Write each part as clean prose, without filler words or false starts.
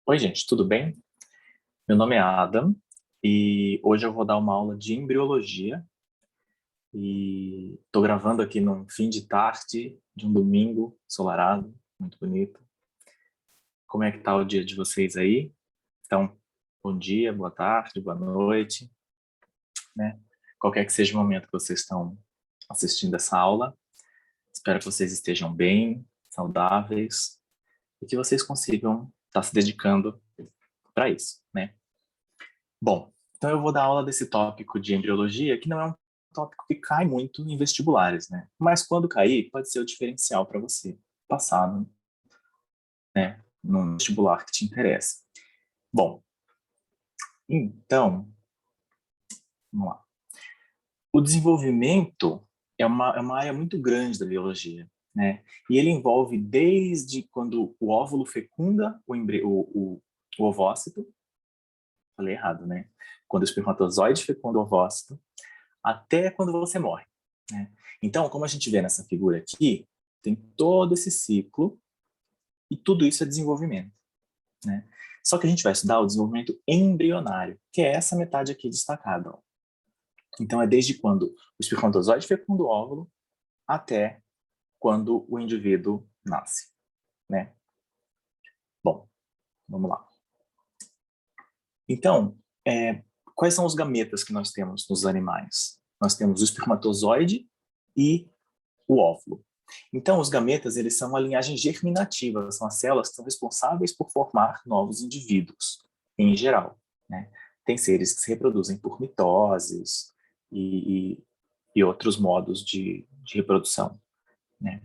Oi, gente, tudo bem? Meu nome é Adam e hoje eu vou dar uma aula de embriologia e estou gravando aqui num fim de tarde de um domingo ensolarado, muito bonito. Como é que tá o dia de vocês aí? Então, bom dia, boa tarde, boa noite, né? Qualquer que seja o momento que vocês estão assistindo essa aula, espero que vocês estejam bem, saudáveis e que vocês consigam estar se dedicando para isso, né? Bom, então eu vou dar aula desse tópico de embriologia, que não é um tópico que cai muito em vestibulares, né? Mas quando cair, pode ser o diferencial para você passar, né, no vestibular que te interessa. Bom, então, vamos lá. O desenvolvimento é uma área muito grande da biologia, né? E ele envolve desde quando o óvulo fecunda o ovócito, falei errado, né? Quando o espermatozoide fecunda o ovócito, até quando você morre, né? Então, como a gente vê nessa figura aqui, tem todo esse ciclo e tudo isso é desenvolvimento, né? Só que a gente vai estudar o desenvolvimento embrionário, que é essa metade aqui destacada, ó. Então, é desde quando o espermatozoide fecunda o óvulo até quando o indivíduo nasce, né? Bom, vamos lá. Então, quais são os gametas que nós temos nos animais? Nós temos o espermatozoide e o óvulo. Então, os gametas, eles são uma linhagem germinativa, são as células que são responsáveis por formar novos indivíduos, em geral, né? Tem seres que se reproduzem por mitoses e outros modos de reprodução, né?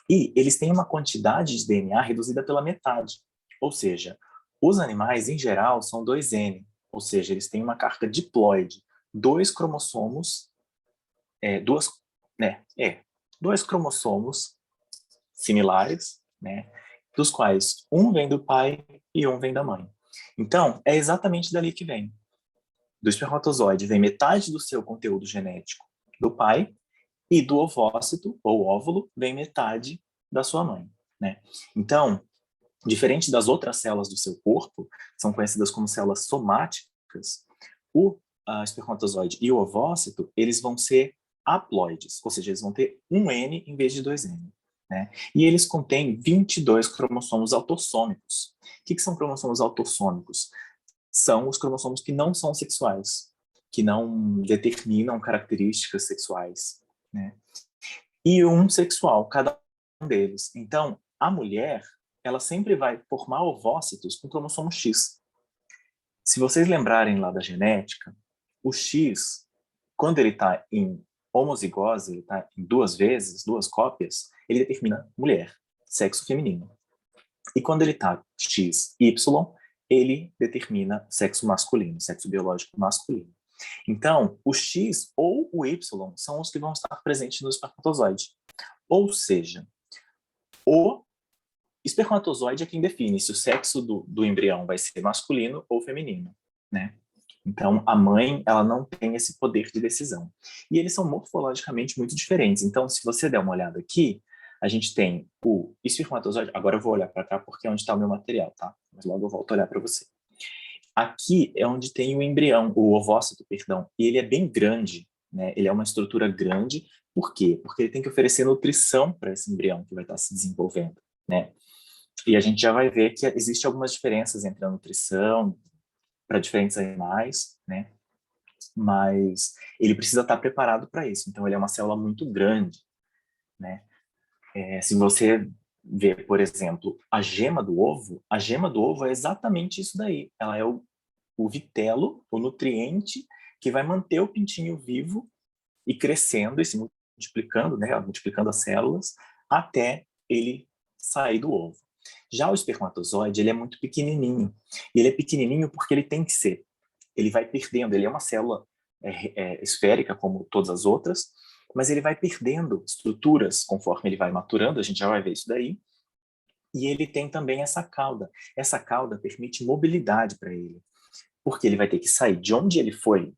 E eles têm uma quantidade de DNA reduzida pela metade, ou seja, os animais, em geral, são 2N, ou seja, eles têm uma carga diploide, dois cromossomos, é, duas, né, dois cromossomos similares, né, dos quais um vem do pai e um vem da mãe. Então, é exatamente dali que vem. Do espermatozoide vem metade do seu conteúdo genético do pai e do ovócito, ou óvulo, vem metade da sua mãe, né? Então, diferente das outras células do seu corpo, são conhecidas como células somáticas, o espermatozoide e o ovócito, eles vão ser haploides, ou seja, eles vão ter um N em vez de dois N. Né? E eles contêm 22 cromossomos autossômicos. O que são cromossomos autossômicos? São os cromossomos que não são sexuais, que não determinam características sexuais. Né? E um sexual, cada um deles. Então, a mulher, ela sempre vai formar ovócitos com cromossomo X. Se vocês lembrarem lá da genética, o X, quando ele está em homozigose, ele está em duas vezes, duas cópias, ele determina mulher, sexo feminino. E quando ele está XY, ele determina sexo masculino, sexo biológico masculino. Então, o X ou o Y são os que vão estar presentes no espermatozoide. Ou seja, o espermatozoide é quem define se o sexo do embrião vai ser masculino ou feminino, né? Então, a mãe, ela não tem esse poder de decisão. E eles são morfologicamente muito diferentes. Então, se você der uma olhada aqui, a gente tem o espermatozoide. Agora eu vou olhar para cá porque é onde está o meu material, tá? Mas logo eu volto a olhar para você. Aqui é onde tem o embrião, o ovócito, perdão. E ele é bem grande, né? Ele é uma estrutura grande. Por quê? Porque ele tem que oferecer nutrição para esse embrião que vai estar se desenvolvendo, né? E a gente já vai ver que existe algumas diferenças entre a nutrição para diferentes animais, né? Mas ele precisa estar preparado para isso. Então, ele é uma célula muito grande, né? Se você ver, por exemplo, a gema do ovo é exatamente isso daí. Ela é o vitelo, o nutriente que vai manter o pintinho vivo e crescendo e se multiplicando, né? Multiplicando as células até ele sair do ovo. Já o espermatozoide, ele é muito pequenininho. E ele é pequenininho porque ele tem que ser. Ele vai perdendo, ele é uma célula esférica como todas as outras, mas ele vai perdendo estruturas conforme ele vai maturando, a gente já vai ver isso daí. E ele tem também essa cauda. Essa cauda permite mobilidade para ele, porque ele vai ter que sair de onde ele foi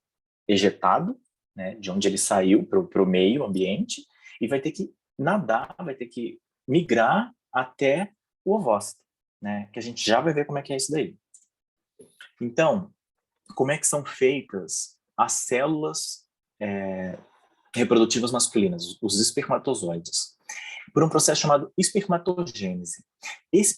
ejetado, né, de onde ele saiu para o meio ambiente, e vai ter que nadar, vai ter que migrar até o ovócito. né? Que a gente já vai ver como é que é isso daí. Então, como é que são feitas as células reprodutivas masculinas, os espermatozoides? Por um processo chamado espermatogênese. Esse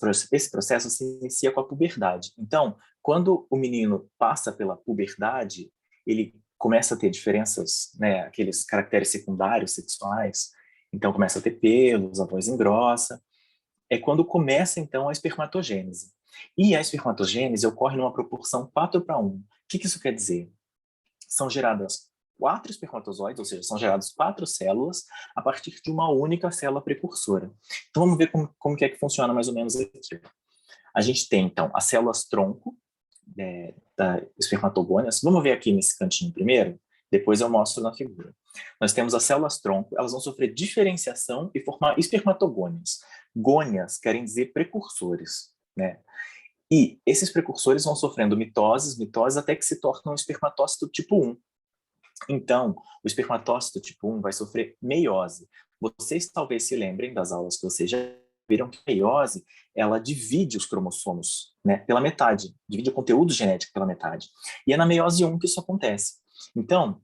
processo se inicia com a puberdade. Então, quando o menino passa pela puberdade, ele começa a ter diferenças, né, aqueles caracteres secundários sexuais, então começa a ter pelos, a voz engrossa, é quando começa, então, a espermatogênese. E a espermatogênese ocorre numa proporção 4:1. O que isso quer dizer? São geradas 4 espermatozoides, ou seja, são geradas 4 células a partir de uma única célula precursora. Então, vamos ver como que é que funciona mais ou menos aqui. A gente tem, então, as células-tronco da espermatogônias. Vamos ver aqui nesse cantinho primeiro, depois eu mostro na figura. Nós temos as células-tronco, elas vão sofrer diferenciação e formar espermatogônias. Gônias querem dizer precursores, né? E esses precursores vão sofrendo mitoses, até que se tornam um espermatócito tipo 1. Então, o espermatócito tipo 1 vai sofrer meiose. Vocês talvez se lembrem das aulas que vocês já viram que a meiose, ela divide os cromossomos, né, pela metade, divide o conteúdo genético pela metade. E é na meiose 1 que isso acontece. Então,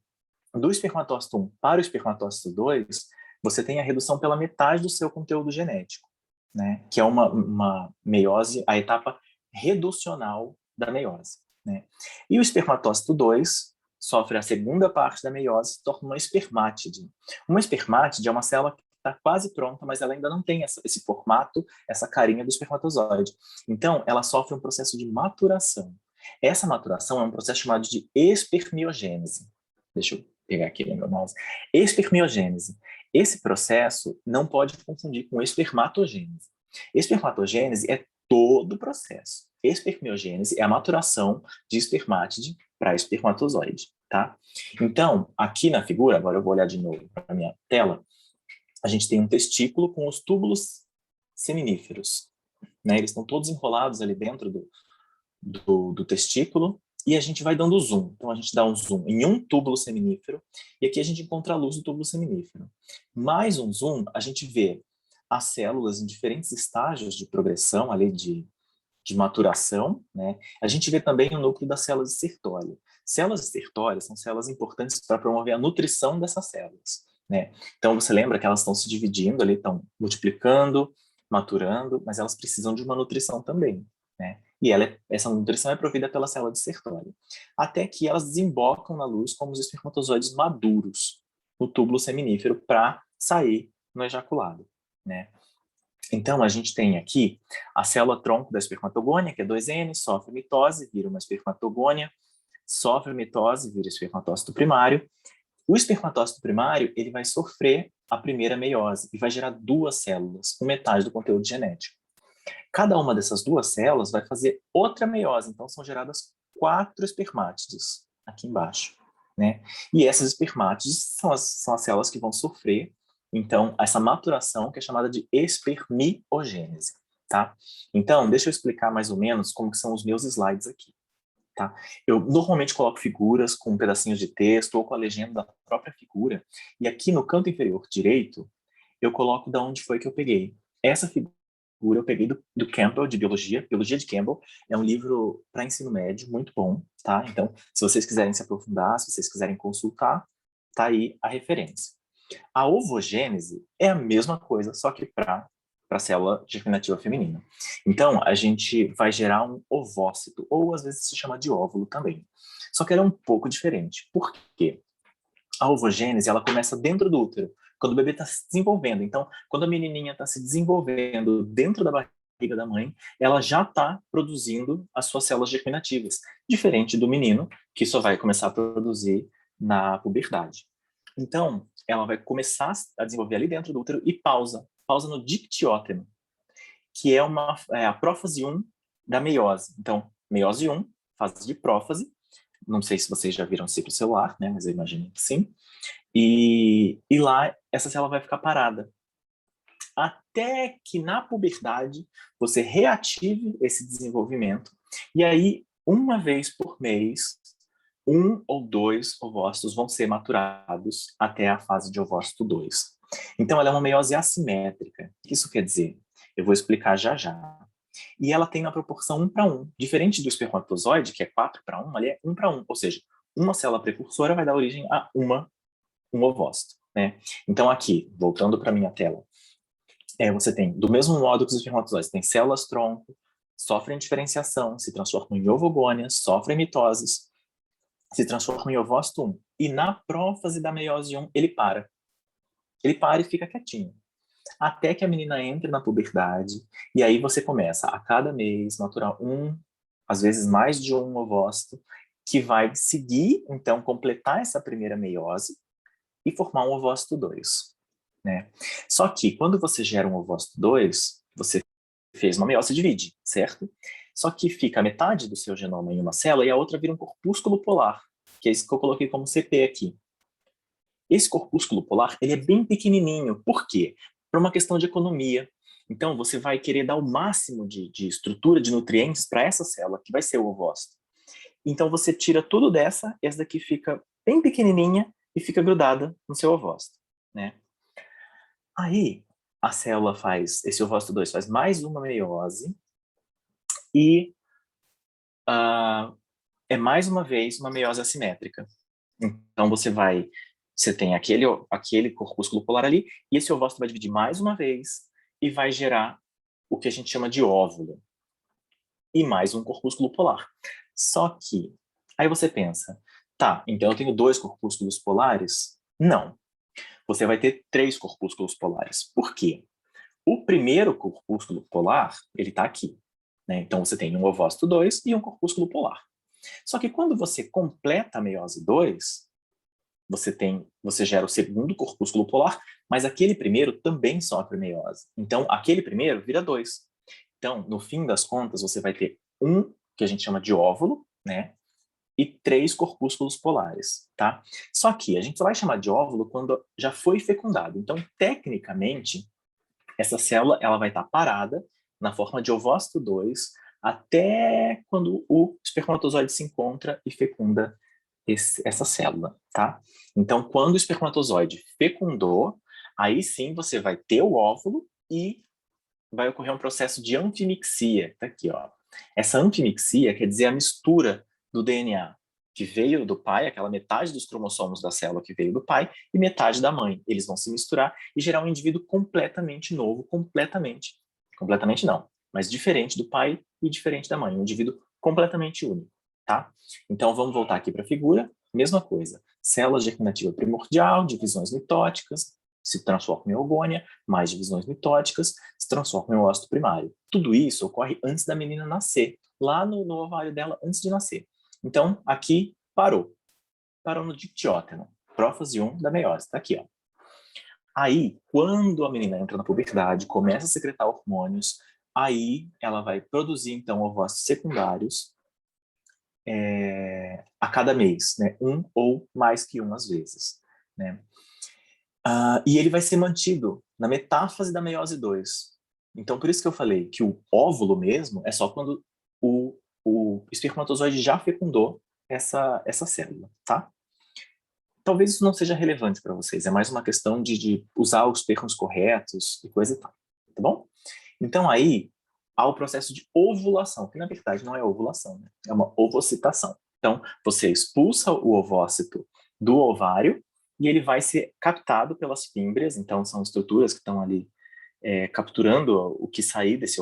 do espermatócito 1 para o espermatócito 2, você tem a redução pela metade do seu conteúdo genético, né, que é uma meiose, a etapa reducional da meiose, né? E o espermatócito 2 sofre a segunda parte da meiose, se torna uma espermátide. Uma espermátide é uma célula que está quase pronta, mas ela ainda não tem esse formato, essa carinha do espermatozoide. Então, ela sofre um processo de maturação. Essa maturação é um processo chamado de espermiogênese. Deixa eu pegar aqui no meu mouse. Espermiogênese. Esse processo não pode confundir com espermatogênese. Espermatogênese é todo o processo. Espermiogênese é a maturação de espermátide para espermatozoide, tá? Então, aqui na figura, agora eu vou olhar de novo para a minha tela, a gente tem um testículo com os túbulos seminíferos, né? Eles estão todos enrolados ali dentro do testículo e a gente vai dando zoom. Então, a gente dá um zoom em um túbulo seminífero e aqui a gente encontra a luz do túbulo seminífero. Mais um zoom, a gente vê as células em diferentes estágios de progressão, ali de maturação, né? A gente vê também o núcleo das células de Sertoli. Células de Sertoli são células importantes para promover a nutrição dessas células, né? Então, você lembra que elas estão se dividindo ali, estão multiplicando, maturando, mas elas precisam de uma nutrição também, né? E essa nutrição é provida pela célula de Sertoli. Até que elas desembocam na luz como os espermatozoides maduros no túbulo seminífero para sair no ejaculado, né? Então, a gente tem aqui a célula-tronco da espermatogônia, que é 2N, sofre mitose, vira uma espermatogônia, sofre mitose, vira espermatócito primário. O espermatócito primário, ele vai sofrer a primeira meiose e vai gerar 2 células, com metade do conteúdo genético. Cada uma dessas 2 células vai fazer outra meiose, então são geradas 4 espermátides aqui embaixo, né? E essas espermátides são as células que vão sofrer então, essa maturação que é chamada de espermiogênese, tá? Então, deixa eu explicar mais ou menos como que são os meus slides aqui, tá? Eu normalmente coloco figuras com pedacinhos de texto ou com a legenda da própria figura, e aqui no canto inferior direito, eu coloco de onde foi que eu peguei. Essa figura eu peguei do Campbell, de Biologia de Campbell, é um livro para ensino médio, muito bom, tá? Então, se vocês quiserem se aprofundar, se vocês quiserem consultar, tá aí a referência. A ovogênese é a mesma coisa, só que para a célula germinativa feminina. Então, a gente vai gerar um ovócito, ou às vezes se chama de óvulo também. Só que ela é um pouco diferente. Por quê? A ovogênese, ela começa dentro do útero, quando o bebê está se desenvolvendo. Então, quando a menininha está se desenvolvendo dentro da barriga da mãe, ela já está produzindo as suas células germinativas, diferente do menino, que só vai começar a produzir na puberdade. Então, ela vai começar a desenvolver ali dentro do útero e pausa no dictióteno, que é a prófase 1 da meiose. Então, meiose 1, fase de prófase, não sei se vocês já viram ciclo celular, né, mas eu imagino que sim, e lá essa célula vai ficar parada, até que na puberdade você reative esse desenvolvimento, e aí, uma vez por mês, 1 ou 2 ovócitos vão ser maturados até a fase de ovócito 2. Então, ela é uma meiose assimétrica. O que isso quer dizer? Eu vou explicar já já. E ela tem na proporção 1:1. Diferente do espermatozoide, que é 4:1, ali é 1:1. Ou seja, uma célula precursora vai dar origem a um ovócito, né? Então aqui, voltando para minha tela, você tem, do mesmo modo que os espermatozoides, tem células-tronco, sofrem diferenciação, se transformam em ovogônias, sofrem mitoses, se transformam em ovócito 1. E na prófase da meiose 1, ele para. Ele para e fica quietinho. Até que a menina entre na puberdade, e aí você começa a cada mês maturar às vezes mais de um ovócito, que vai seguir, então, completar essa primeira meiose e formar um ovócito 2. Né? Só que, quando você gera um ovócito 2, você fez uma meiose e divide, certo? Só que fica a metade do seu genoma em uma célula e a outra vira um corpúsculo polar, que é isso que eu coloquei como CP aqui. Esse corpúsculo polar, ele é bem pequenininho. Por quê? Por uma questão de economia. Então, você vai querer dar o máximo de estrutura, de nutrientes para essa célula, que vai ser o ovócito. Então, você tira tudo dessa, essa daqui fica bem pequenininha e fica grudada no seu ovócito, né? Aí, a célula esse ovócito 2 faz mais uma meiose e é mais uma vez uma meiose assimétrica. Então, você tem aquele corpúsculo polar ali, e esse ovócito vai dividir mais uma vez e vai gerar o que a gente chama de óvulo. E mais um corpúsculo polar. Só que, aí você pensa, tá, então eu tenho 2 corpúsculos polares? Não. Você vai ter 3 corpúsculos polares. Por quê? O primeiro corpúsculo polar, ele está aqui. Né? Então você tem um ovócito 2 e um corpúsculo polar. Só que quando você completa a meiose 2, você gera o segundo corpúsculo polar, mas aquele primeiro também sofre meiose. Então, aquele primeiro vira 2. Então, no fim das contas, você vai ter um, que a gente chama de óvulo, né? E 3 corpúsculos polares, tá? Só que a gente só vai chamar de óvulo quando já foi fecundado. Então, tecnicamente, essa célula ela vai estar parada na forma de ovócito 2 até quando o espermatozoide se encontra e fecunda essa célula, tá? Então, quando o espermatozoide fecundou, aí sim você vai ter o óvulo e vai ocorrer um processo de anfimixia. Tá aqui, ó. Essa anfimixia quer dizer a mistura do DNA que veio do pai, aquela metade dos cromossomos da célula que veio do pai, e metade da mãe. Eles vão se misturar e gerar um indivíduo completamente novo, completamente não, mas diferente do pai e diferente da mãe, um indivíduo completamente único, tá? Então vamos voltar aqui para a figura, mesma coisa, célula germinativa primordial, divisões mitóticas, se transforma em ogônia, mais divisões mitóticas, se transforma em ócito primário. Tudo isso ocorre antes da menina nascer, lá no ovário dela, antes de nascer. Então, aqui parou. Parou no dictióteno, prófase 1 da meiose, tá aqui, ó. Aí, quando a menina entra na puberdade, começa a secretar hormônios, aí ela vai produzir, então, ovócitos secundários a cada mês, né? Um ou mais que um às vezes, né? E ele vai ser mantido na metáfase da meiose 2. Então, por isso que eu falei que o óvulo mesmo é só quando o espermatozoide já fecundou essa célula, tá? Talvez isso não seja relevante para vocês, é mais uma questão de usar os termos corretos e coisa e tal, tá bom? Então, aí, há o processo de ovulação, que na verdade não é ovulação, né? É uma ovocitação. Então, você expulsa o ovócito do ovário e ele vai ser captado pelas fímbrias, então são estruturas que estão ali capturando o que sair desse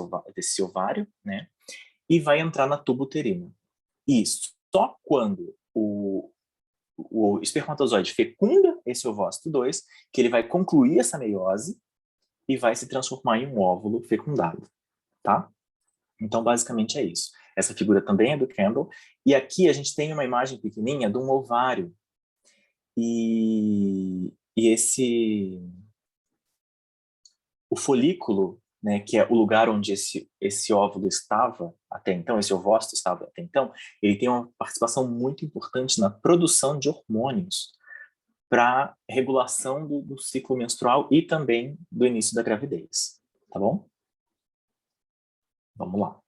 ovário, né? E vai entrar na tuba uterina. E só quando o espermatozoide fecunda esse ovócito 2, que ele vai concluir essa meiose e vai se transformar em um óvulo fecundado, tá? Então, basicamente é isso. Essa figura também é do Campbell. E aqui a gente tem uma imagem pequenininha de um ovário. E o folículo, né, que é o lugar onde esse óvulo estava até então, esse ovócito estava até então, ele tem uma participação muito importante na produção de hormônios para regulação do ciclo menstrual e também do início da gravidez, tá bom? Vamos lá.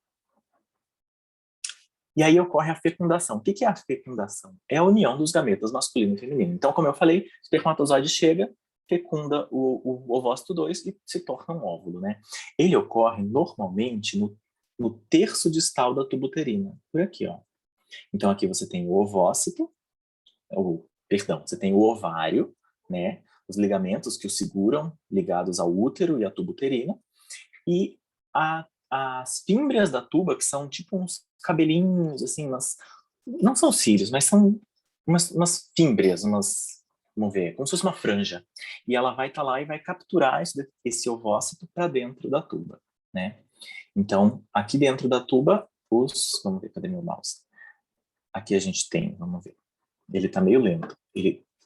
E aí ocorre a fecundação. O que é a fecundação? É a união dos gametas masculino e feminino. Então, como eu falei, o espermatozoide chega, fecunda o ovócito 2 e se torna um óvulo, né? Ele ocorre normalmente no terço distal da tuba uterina, por aqui, ó. Então, aqui você tem o ovócito, perdão, você tem o ovário, né? Os ligamentos que o seguram, ligados ao útero e à tuba uterina, e as fímbrias da tuba, que são tipo uns cabelinhos, assim, não são cílios, mas são umas fímbrias, vamos ver, como se fosse uma franja. E ela vai estar lá e vai capturar esse ovócito para dentro da tuba, né? Então, aqui dentro da tuba, vamos ver, cadê meu mouse? Aqui a gente tem, vamos ver, ele está meio lento.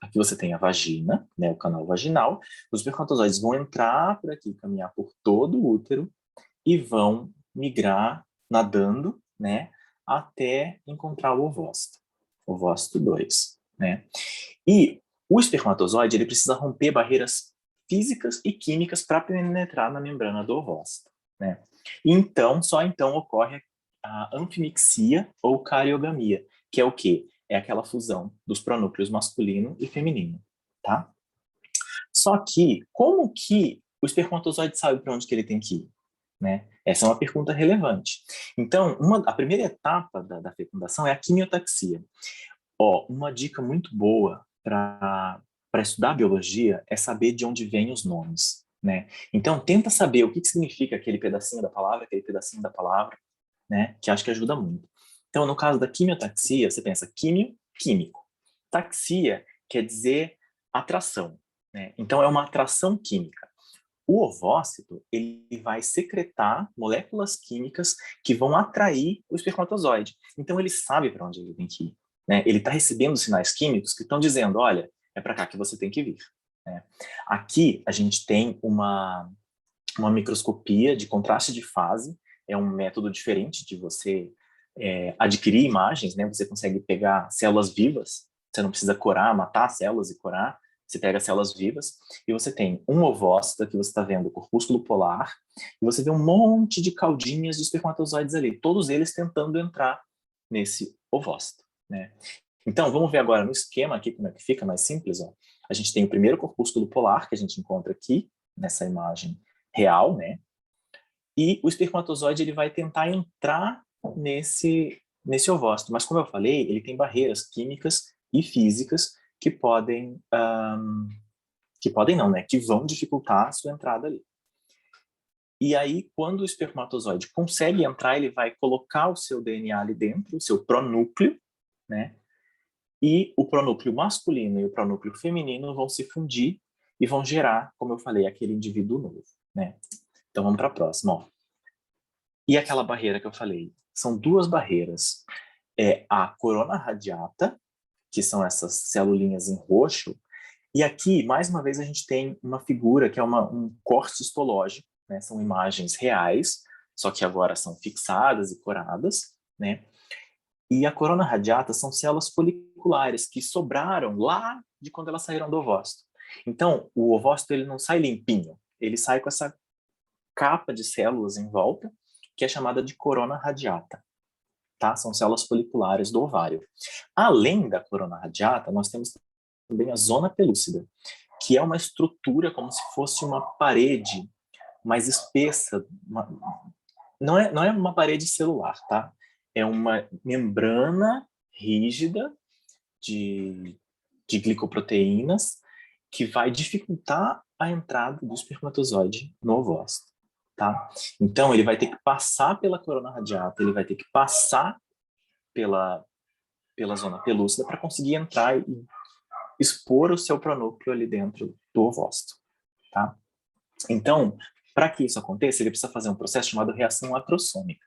Aqui você tem a vagina, né, o canal vaginal. Os espermatozoides vão entrar por aqui, caminhar por todo o útero e vão migrar nadando, né, até encontrar o ovócito 2, né? E o espermatozoide, ele precisa romper barreiras físicas e químicas para penetrar na membrana do ovócito, né? E então, só então ocorre a anfimixia ou cariogamia, que é o quê? É aquela fusão dos pronúcleos masculino e feminino, tá? Só que, como que o espermatozoide sabe para onde que ele tem que ir? Né? Essa é uma pergunta relevante. Então, a primeira etapa da fecundação é a quimiotaxia. Ó, uma dica muito boa para estudar biologia é saber de onde vêm os nomes, né? Então, tenta saber o que significa aquele pedacinho da palavra, né? Que acho que ajuda muito. Então, no caso da quimiotaxia, você pensa químio, químico. Taxia quer dizer atração, né? Então, é uma atração química. O ovócito, ele vai secretar moléculas químicas que vão atrair o espermatozoide. Então, ele sabe para onde ele tem que ir, né? Ele está recebendo sinais químicos que estão dizendo, olha, é para cá que você tem que vir, né? Aqui, a gente tem uma microscopia de contraste de fase, é um método diferente de você adquirir imagens, né? Você consegue pegar células vivas, você não precisa corar, matar células e corar, você pega células vivas e você tem um ovócito, que você está vendo o corpúsculo polar, e você vê um monte de caudinhas de espermatozoides ali, todos eles tentando entrar nesse ovócito, né? Então, vamos ver agora no esquema aqui como é que fica mais simples, ó. A gente tem o primeiro corpúsculo polar, que a gente encontra aqui, nessa imagem real, né? E o espermatozoide ele vai tentar entrar nesse ovócito. Mas, como eu falei, ele tem barreiras químicas e físicas que podem não, né? Que vão dificultar a sua entrada ali. E aí, quando o espermatozoide consegue entrar, ele vai colocar o seu DNA ali dentro, o seu pronúcleo, né? E o pronúcleo masculino e o pronúcleo feminino vão se fundir e vão gerar, como eu falei, aquele indivíduo novo, né? Então, vamos para a próxima, ó. E aquela barreira que eu falei? São duas barreiras. É a corona radiata, que são essas celulinhas em roxo, e aqui, mais uma vez, a gente tem uma figura que é um corte histológico, né? São imagens reais, só que agora são fixadas e coradas, né? E a corona radiata são células foliculares que sobraram lá de quando elas saíram do ovócito. Então, o ovócito ele não sai limpinho, ele sai com essa capa de células em volta, que é chamada de corona radiata, tá? São células foliculares do ovário. Além da corona radiata, nós temos também a zona pelúcida, que é uma estrutura como se fosse uma parede mais espessa, não é uma parede celular, tá? É uma membrana rígida de glicoproteínas que vai dificultar a entrada do espermatozoide no ovócito, tá? Então, ele vai ter que passar pela corona radiata, ele vai ter que passar pela zona pelúcida para conseguir entrar e expor o seu pronúcleo ali dentro do ovócito, tá? Então, para que isso aconteça, ele precisa fazer um processo chamado reação acrossômica.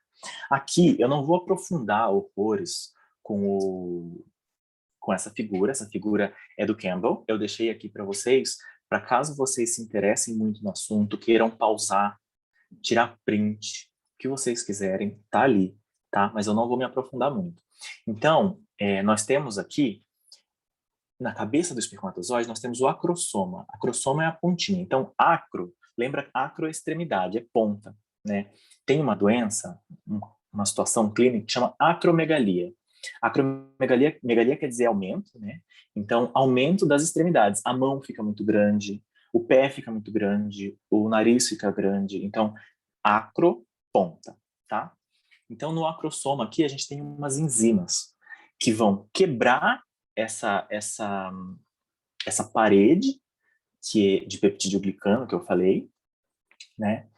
Aqui, eu não vou aprofundar horrores com essa figura é do Campbell, eu deixei aqui para vocês, para caso vocês se interessem muito no assunto, queiram pausar, tirar print, o que vocês quiserem, tá ali, tá? Mas eu não vou me aprofundar muito. Então, nós temos aqui, na cabeça do espermatozoide, nós temos o acrossoma. Acrossoma é a pontinha. Então, acro, lembra, acro é extremidade, é ponta, né? Tem uma doença, uma situação clínica que chama acromegalia. Megalia quer dizer aumento, né? Então, aumento das extremidades. A mão fica muito grande, o pé fica muito grande, o nariz fica grande. Então, acro, ponta, tá? Então, no acrossoma aqui, a gente tem umas enzimas que vão quebrar essa parede de peptidoglicano que eu falei, né?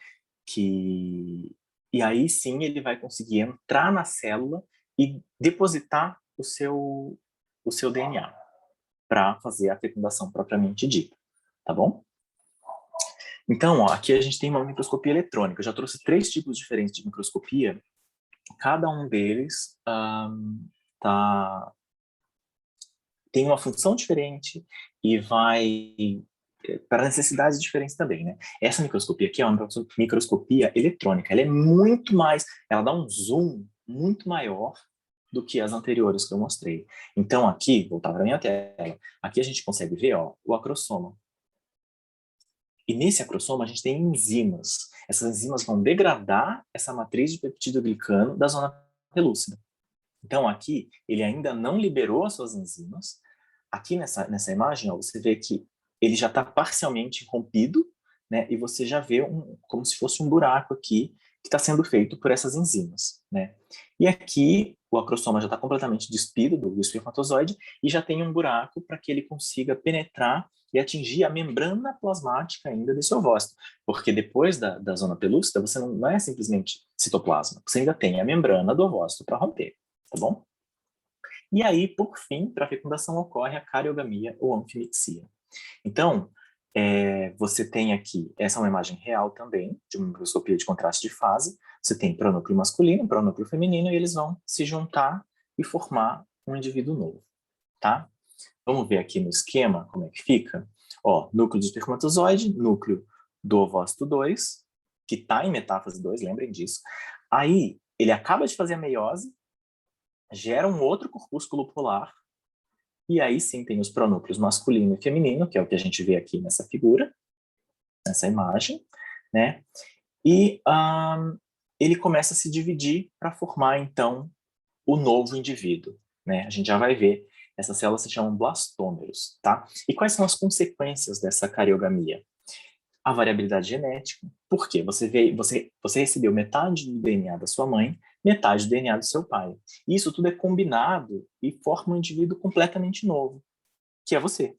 E aí sim ele vai conseguir entrar na célula e depositar o seu DNA para fazer a fecundação propriamente dita, tá bom? Então, ó, aqui a gente tem uma microscopia eletrônica. Eu já trouxe 3 tipos diferentes de microscopia. Cada um deles tem uma função diferente e vai para necessidades diferentes também, né? Essa microscopia aqui é uma microscopia eletrônica. Ela é muito mais, ela dá um zoom muito maior do que as anteriores que eu mostrei. Então aqui, voltar para minha tela, aqui a gente consegue ver, ó, o acrossoma. E nesse acrossoma a gente tem enzimas. Essas enzimas vão degradar essa matriz de peptidoglicano da zona pelúcida. Então aqui ele ainda não liberou as suas enzimas. Aqui nessa imagem, ó, você vê que ele já está parcialmente rompido, né? E você já vê como se fosse um buraco aqui que está sendo feito por essas enzimas, né? E aqui o acrossoma já está completamente despido do espermatozoide e já tem um buraco para que ele consiga penetrar e atingir a membrana plasmática ainda desse ovócito. Porque depois da zona pelúcida, você não é simplesmente citoplasma, você ainda tem a membrana do ovócito para romper, tá bom? E aí, por fim, para a fecundação ocorre a cariogamia ou anfimixia. Então, você tem aqui, essa é uma imagem real também, de uma microscopia de contraste de fase. Você tem pronúcleo masculino, pronúcleo feminino, e eles vão se juntar e formar um indivíduo novo, tá? Vamos ver aqui no esquema como é que fica. Ó, núcleo do espermatozoide, núcleo do ovócito 2, que está em metáfase 2, lembrem disso. Aí, ele acaba de fazer a meiose, gera um outro corpúsculo polar, e aí sim tem os pronúcleos masculino e feminino, que é o que a gente vê aqui nessa figura, nessa imagem, né? E ele começa a se dividir para formar, então, o novo indivíduo, né? A gente já vai ver. Essas células se chamam blastômeros, tá? E quais são as consequências dessa cariogamia? A variabilidade genética. Por quê? Você recebeu metade do DNA da sua mãe, metade do DNA do seu pai. E isso tudo é combinado e forma um indivíduo completamente novo, que é você,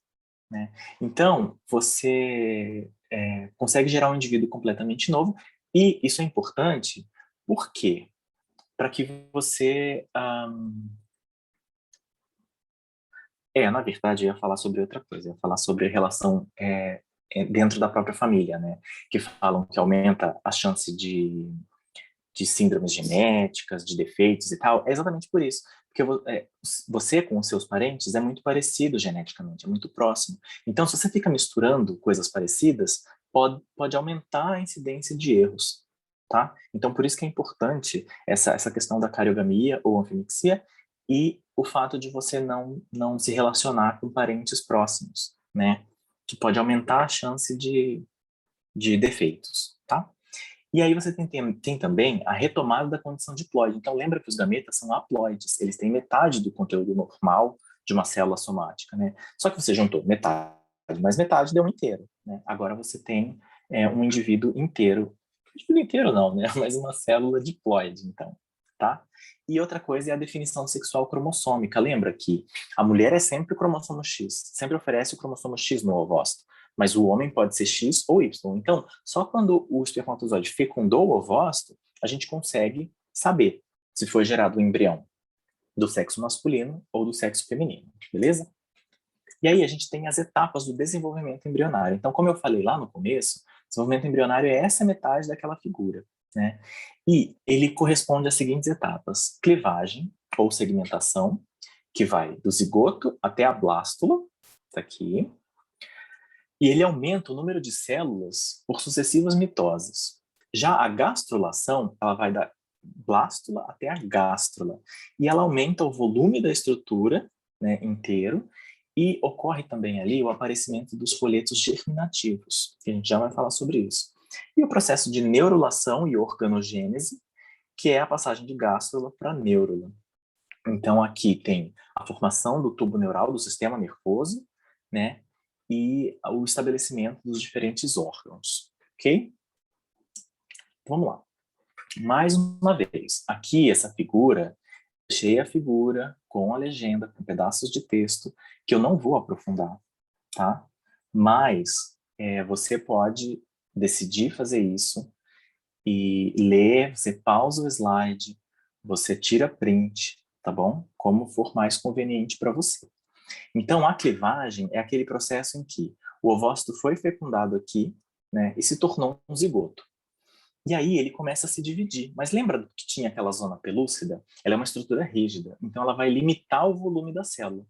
né? Então, você consegue gerar um indivíduo completamente novo, e isso é importante, por quê? Para que você... na verdade, eu ia falar sobre outra coisa, eu ia falar sobre a relação dentro da própria família, né? Que falam que aumenta a chance de síndromes genéticas, de defeitos e tal. É exatamente por isso. Porque você com os seus parentes é muito parecido geneticamente, é muito próximo. Então, se você fica misturando coisas parecidas, pode aumentar a incidência de erros, tá? Então, por isso que é importante essa questão da cariogamia ou anfimixia e o fato de você não se relacionar com parentes próximos, né? Que pode aumentar a chance de defeitos, tá? E aí você tem também a retomada da condição diploide. Então lembra que os gametas são haploides, eles têm metade do conteúdo normal de uma célula somática, né? Só que você juntou metade, mais metade deu um inteiro, né? Agora você tem um indivíduo inteiro. Indivíduo inteiro não, né? Mas uma célula diploide, então, tá? E outra coisa é a definição sexual cromossômica. Lembra que a mulher é sempre o cromossomo X, sempre oferece o cromossomo X no ovócito, mas o homem pode ser X ou Y. Então, só quando o espermatozoide fecundou o ovócito, a gente consegue saber se foi gerado um embrião do sexo masculino ou do sexo feminino, beleza? E aí a gente tem as etapas do desenvolvimento embrionário. Então, como eu falei lá no começo, desenvolvimento embrionário é essa metade daquela figura, né? E ele corresponde às seguintes etapas: clivagem ou segmentação, que vai do zigoto até a blástula, tá aqui, e ele aumenta o número de células por sucessivas mitoses. Já a gastrulação, ela vai da blástula até a gástrula, e ela aumenta o volume da estrutura, né, inteiro, e ocorre também ali o aparecimento dos folhetos germinativos, que a gente já vai falar sobre isso. E o processo de neurulação e organogênese, que é a passagem de gástrula para neurula. Então, aqui tem a formação do tubo neural do sistema nervoso, né? E o estabelecimento dos diferentes órgãos, ok? Vamos lá. Mais uma vez, aqui essa figura, deixei a figura com a legenda, com pedaços de texto, que eu não vou aprofundar, tá? Mas você pode decidir fazer isso e ler, você pausa o slide, você tira print, tá bom? Como for mais conveniente para você. Então, a clivagem é aquele processo em que o ovócito foi fecundado aqui, né, e se tornou um zigoto. E aí ele começa a se dividir. Mas lembra que tinha aquela zona pelúcida? Ela é uma estrutura rígida, então ela vai limitar o volume da célula.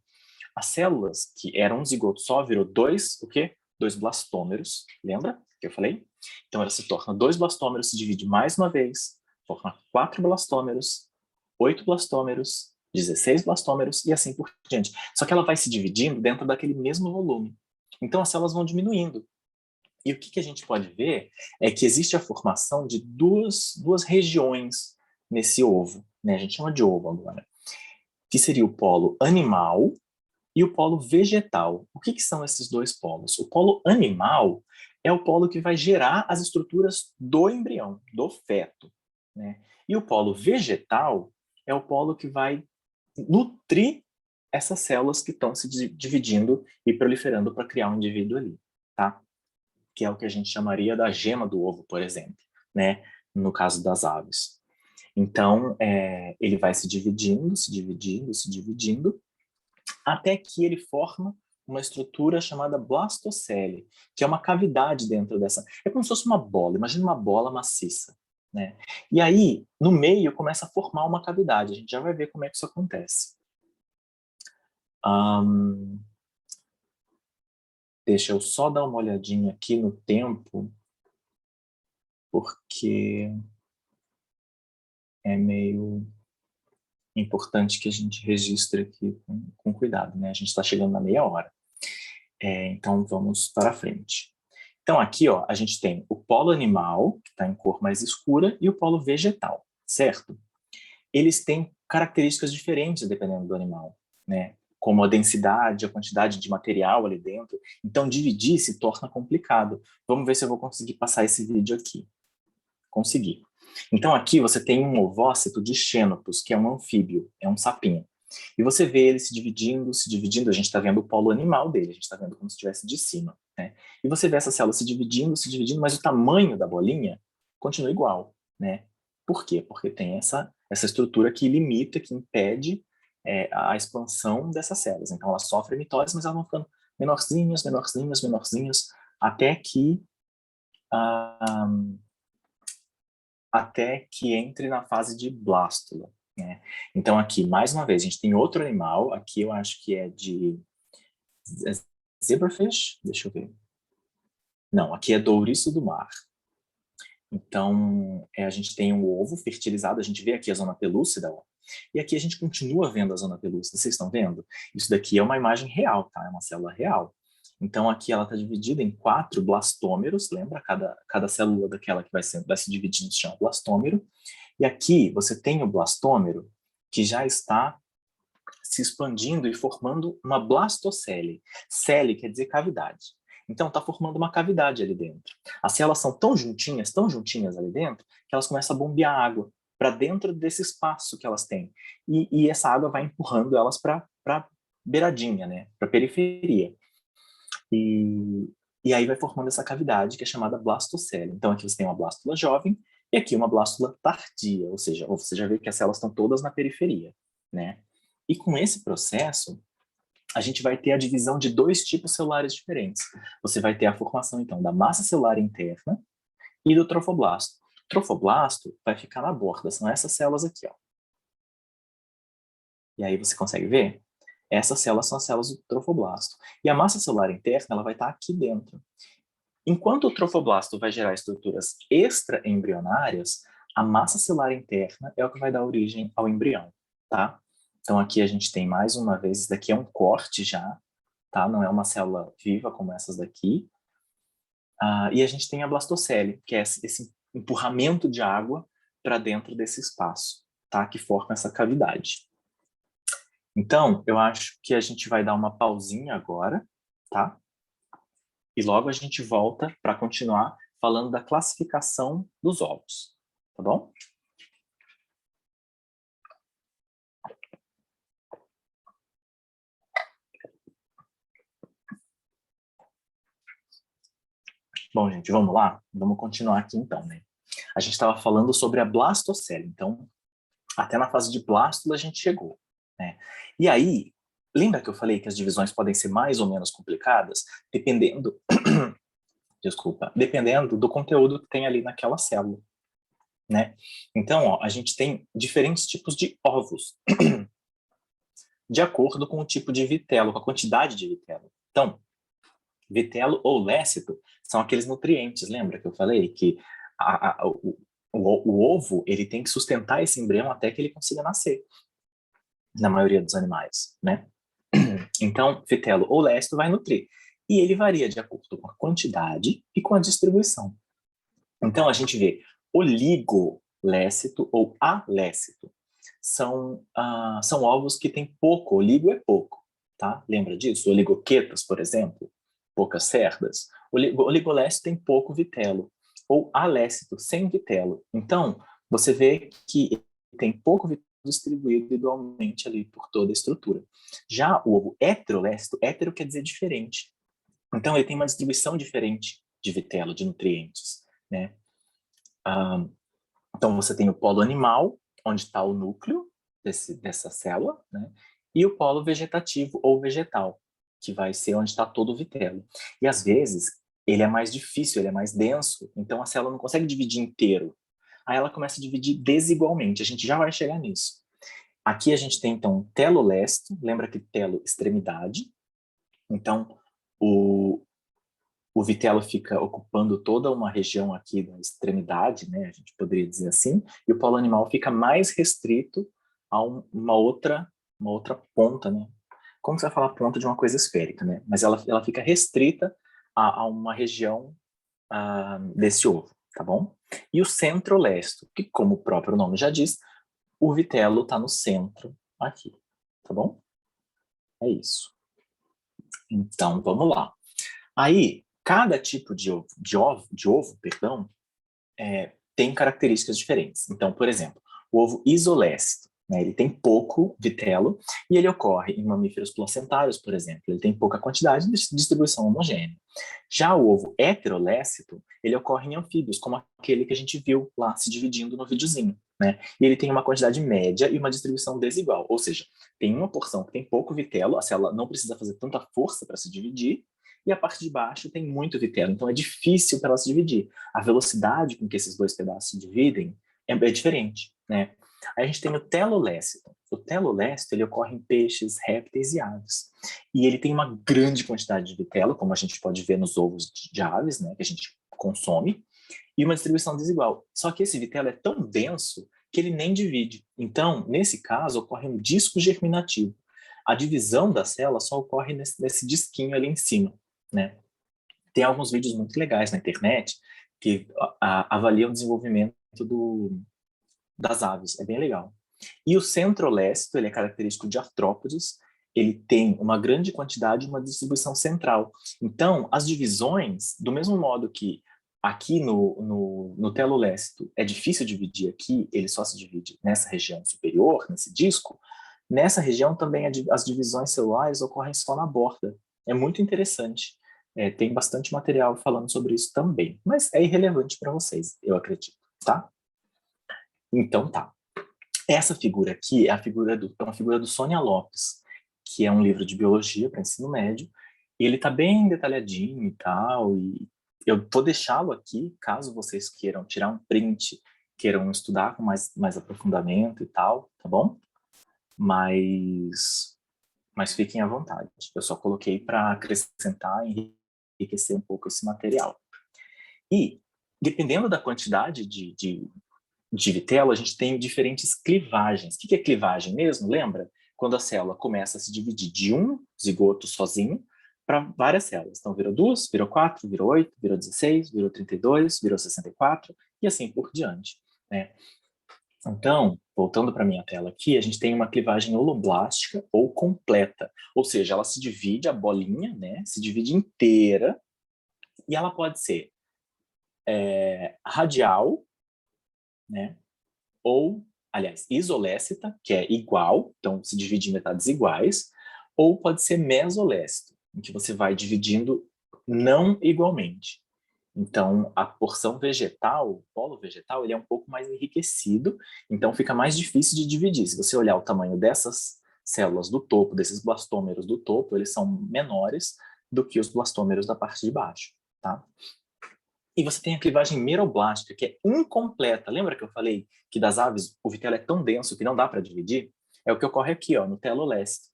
As células que eram um zigoto só virou dois, o quê? Dois blastômeros, lembra que eu falei? Então ela se torna dois blastômeros, se divide mais uma vez, forma 4 blastômeros, 8 blastômeros, 16 blastômeros e assim por diante. Só que ela vai se dividindo dentro daquele mesmo volume. Então as células vão diminuindo. E o que a gente pode ver é que existe a formação de duas regiões nesse ovo, né? A gente chama de ovo agora, que seria o polo animal e o polo vegetal. O que são esses dois polos? O polo animal é o polo que vai gerar as estruturas do embrião, do feto, né? E o polo vegetal é o polo que vai nutrir essas células que estão se dividindo e proliferando para criar um indivíduo ali, tá? Que é o que a gente chamaria da gema do ovo, por exemplo, né? No caso das aves. Então, ele vai se dividindo, se dividindo, se dividindo, até que ele forma uma estrutura chamada blastocele, que é uma cavidade dentro dessa... É como se fosse uma bola, imagina uma bola maciça, né? E aí, no meio, começa a formar uma cavidade. A gente já vai ver como é que isso acontece. Deixa eu só dar uma olhadinha aqui no tempo, porque é meio importante que a gente registre aqui com cuidado, né? A gente está chegando na meia hora. Então, vamos para frente. Então, aqui, ó, a gente tem o polo animal, que está em cor mais escura, e o polo vegetal, certo? Eles têm características diferentes dependendo do animal, né? Como a densidade, a quantidade de material ali dentro. Então, dividir se torna complicado. Vamos ver se eu vou conseguir passar esse vídeo aqui. Consegui. Então, aqui você tem um ovócito de xênopos, que é um anfíbio, é um sapinho. E você vê ele se dividindo, a gente está vendo o polo animal dele, a gente está vendo como se estivesse de cima, né? E você vê essa célula se dividindo, mas o tamanho da bolinha continua igual, né? Por quê? Porque tem essa estrutura que limita, que impede a expansão dessas células. Então, elas sofrem mitose, mas elas vão ficando menorzinhas, menorzinhas, menorzinhas, até que entre na fase de blástula, né? Então aqui, mais uma vez, a gente tem outro animal, aqui eu acho que é de zebrafish, deixa eu ver. Não, aqui é ouriço do mar. Então, a gente tem um ovo fertilizado, a gente vê aqui a zona pelúcida, ó, e aqui a gente continua vendo a zona pelúcida, vocês estão vendo? Isso daqui é uma imagem real, tá? É uma célula real. Então, aqui ela está dividida em 4 blastômeros, lembra? Cada célula daquela que vai se dividindo se chama blastômero. E aqui você tem o blastômero que já está se expandindo e formando uma blastocele. Cele quer dizer cavidade. Então está formando uma cavidade ali dentro. As células são tão juntinhas ali dentro, que elas começam a bombear água para dentro desse espaço que elas têm. E essa água vai empurrando elas para beiradinha, né? Para periferia. E aí vai formando essa cavidade que é chamada blastocele. Então aqui você tem uma blástula jovem e aqui uma blástula tardia, ou seja, você já vê que as células estão todas na periferia, né? E com esse processo, a gente vai ter a divisão de 2 tipos celulares diferentes. Você vai ter a formação, então, da massa celular interna e do trofoblasto. O trofoblasto vai ficar na borda, são essas células aqui, ó. E aí você consegue ver? Essas células são as células do trofoblasto. E a massa celular interna, ela vai estar aqui dentro. Enquanto o trofoblasto vai gerar estruturas extraembrionárias, a massa celular interna é o que vai dar origem ao embrião, tá? Então aqui a gente tem mais uma vez, isso daqui é um corte já, tá? Não é uma célula viva como essas daqui. E a gente tem a blastocele, que é esse empurramento de água para dentro desse espaço, tá? Que forma essa cavidade. Então, eu acho que a gente vai dar uma pausinha agora, tá? E logo a gente volta para continuar falando da classificação dos ovos, tá bom? Bom, gente, vamos lá? Vamos continuar aqui então, né? A gente estava falando sobre a blastocele, então até na fase de blástula a gente chegou, né? E aí, lembra que eu falei que as divisões podem ser mais ou menos complicadas, dependendo, desculpa, dependendo do conteúdo que tem ali naquela célula, né? Então, ó, a gente tem diferentes tipos de óvulos, de acordo com o tipo de vitelo, com a quantidade de vitelo. Então, vitelo ou lécito são aqueles nutrientes, lembra que eu falei que o ovo ele tem que sustentar esse embrião até que ele consiga nascer, na maioria dos animais, né? Então, vitelo ou lécito vai nutrir. E ele varia de acordo com a quantidade e com a distribuição. Então, a gente vê oligolécito ou alécito. São ovos que têm pouco, oligo é pouco, tá? Lembra disso? Oligoquetas, por exemplo, poucas cerdas. Oligolécito tem pouco vitelo, ou alécito, sem vitelo. Então, você vê que tem pouco vitelo distribuído igualmente ali por toda a estrutura. Já o ovo heterolécito, hétero quer dizer diferente. Então, ele tem uma distribuição diferente de vitelo, de nutrientes, né? Então, você tem o polo animal, onde está o núcleo dessa célula, né? E o polo vegetativo ou vegetal, que vai ser onde está todo o vitelo. E, às vezes, ele é mais difícil, ele é mais denso, então a célula não consegue dividir inteiro. Aí ela começa a dividir desigualmente, a gente já vai chegar nisso. Aqui a gente tem, então, telolécito, lembra que telo, extremidade. Então, o vitelo fica ocupando toda uma região aqui da extremidade, né, a gente poderia dizer assim, e o polo animal fica mais restrito a uma outra ponta, né? Como você vai falar ponta de uma coisa esférica, né? Mas ela fica restrita a uma região desse ovo, tá bom? E o centro-lesto, que como o próprio nome já diz, o vitelo está no centro aqui, tá bom? É isso. Então, vamos lá. Aí, cada tipo de ovo, perdão, tem características diferentes. Então, por exemplo, o ovo isolécito, né, ele tem pouco vitelo e ele ocorre em mamíferos placentários, por exemplo. Ele tem pouca quantidade de distribuição homogênea. Já o ovo heterolécito, ele ocorre em anfíbios, como aquele que a gente viu lá se dividindo no videozinho, né? E ele tem uma quantidade média e uma distribuição desigual, ou seja, tem uma porção que tem pouco vitelo, a célula não precisa fazer tanta força para se dividir, e a parte de baixo tem muito vitelo, então é difícil para ela se dividir. A velocidade com que esses dois pedaços se dividem é diferente, né? Aí a gente tem o telolécito. O telolécito, ele ocorre em peixes, répteis e aves. E ele tem uma grande quantidade de vitelo, como a gente pode ver nos ovos de aves, né, que a gente consome, e uma distribuição desigual. Só que esse vitelo é tão denso que ele nem divide. Então, nesse caso, ocorre um disco germinativo. A divisão da célula só ocorre nesse disquinho ali em cima, né? Tem alguns vídeos muito legais na internet que avaliam o desenvolvimento das aves. É bem legal. E o centro-lécito, ele é característico de artrópodes, ele tem uma grande quantidade e uma distribuição central. Então, as divisões, do mesmo modo que aqui no telolécito é difícil dividir aqui, ele só se divide nessa região superior, nesse disco, nessa região também as divisões celulares ocorrem só na borda. É muito interessante. Tem bastante material falando sobre isso também, mas é irrelevante para vocês, eu acredito, tá? Então tá. Essa figura aqui é uma figura do Sônia Lopes, que é um livro de biologia para ensino médio, e ele está bem detalhadinho e tal, e eu vou deixá-lo aqui, caso vocês queiram tirar um print, queiram estudar com mais aprofundamento e tal, tá bom? Mas fiquem à vontade. Eu só coloquei para acrescentar e enriquecer um pouco esse material. E, dependendo da quantidade de vitelo, a gente tem diferentes clivagens. O que é clivagem mesmo? Lembra? Quando a célula começa a se dividir de um zigoto sozinho para várias células. Então, virou 2, virou 4, virou 8, virou 16, virou 32, virou 64 e assim por diante, né? Então, voltando para a minha tela aqui, a gente tem uma clivagem holoblástica ou completa, ou seja, ela se divide, a bolinha, né, se divide inteira, e ela pode ser radial, né, ou, aliás, isolécita, que é igual, então se divide em metades iguais, ou pode ser mesolécito, em que você vai dividindo não igualmente. Então, a porção vegetal, o polo vegetal, ele é um pouco mais enriquecido, então fica mais difícil de dividir. Se você olhar o tamanho dessas células do topo, desses blastômeros do topo, eles são menores do que os blastômeros da parte de baixo, tá? E você tem a clivagem meroblástica, que é incompleta. Lembra que eu falei que das aves o vitelo é tão denso que não dá para dividir? É o que ocorre aqui, ó, no teloleste.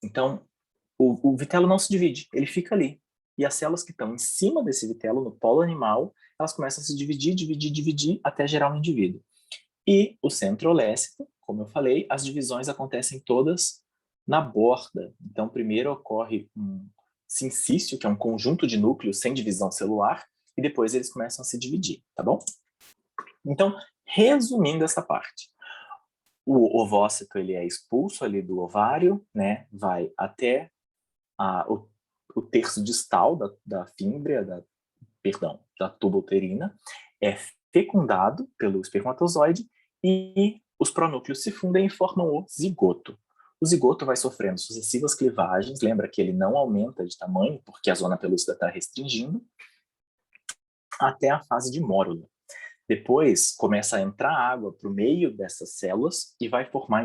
Então, o vitelo não se divide, ele fica ali. E as células que estão em cima desse vitelo, no polo animal, elas começam a se dividir, dividir, dividir, até gerar um indivíduo. E o centro-lécico, como eu falei, as divisões acontecem todas na borda. Então, primeiro ocorre um sincício, que é um conjunto de núcleos sem divisão celular, e depois eles começam a se dividir, tá bom? Então, resumindo essa parte, o ovócito ele é expulso ali do ovário, né? Vai até o terço distal da fímbria, da tuba uterina, é fecundado pelo espermatozoide e os pronúcleos se fundem e formam o zigoto. O zigoto vai sofrendo sucessivas clivagens, lembra que ele não aumenta de tamanho, porque a zona pelúcida está restringindo, até a fase de mórula. Depois começa a entrar água para o meio dessas células e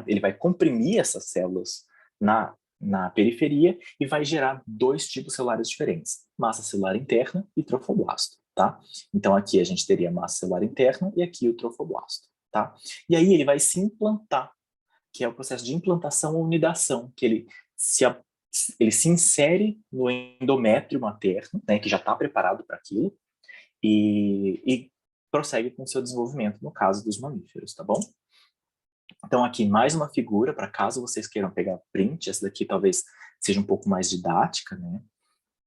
ele vai comprimir essas células na periferia e vai gerar dois tipos celulares diferentes, massa celular interna e trofoblasto, tá? Então aqui a gente teria massa celular interna e aqui o trofoblasto, tá? E aí ele vai se implantar, que é o processo de implantação ou nidação, que ele se insere no endométrio materno, né, que já está preparado para aquilo, e prossegue com o seu desenvolvimento, no caso dos mamíferos, tá bom? Então aqui mais uma figura, para caso vocês queiram pegar print, essa daqui talvez seja um pouco mais didática, né?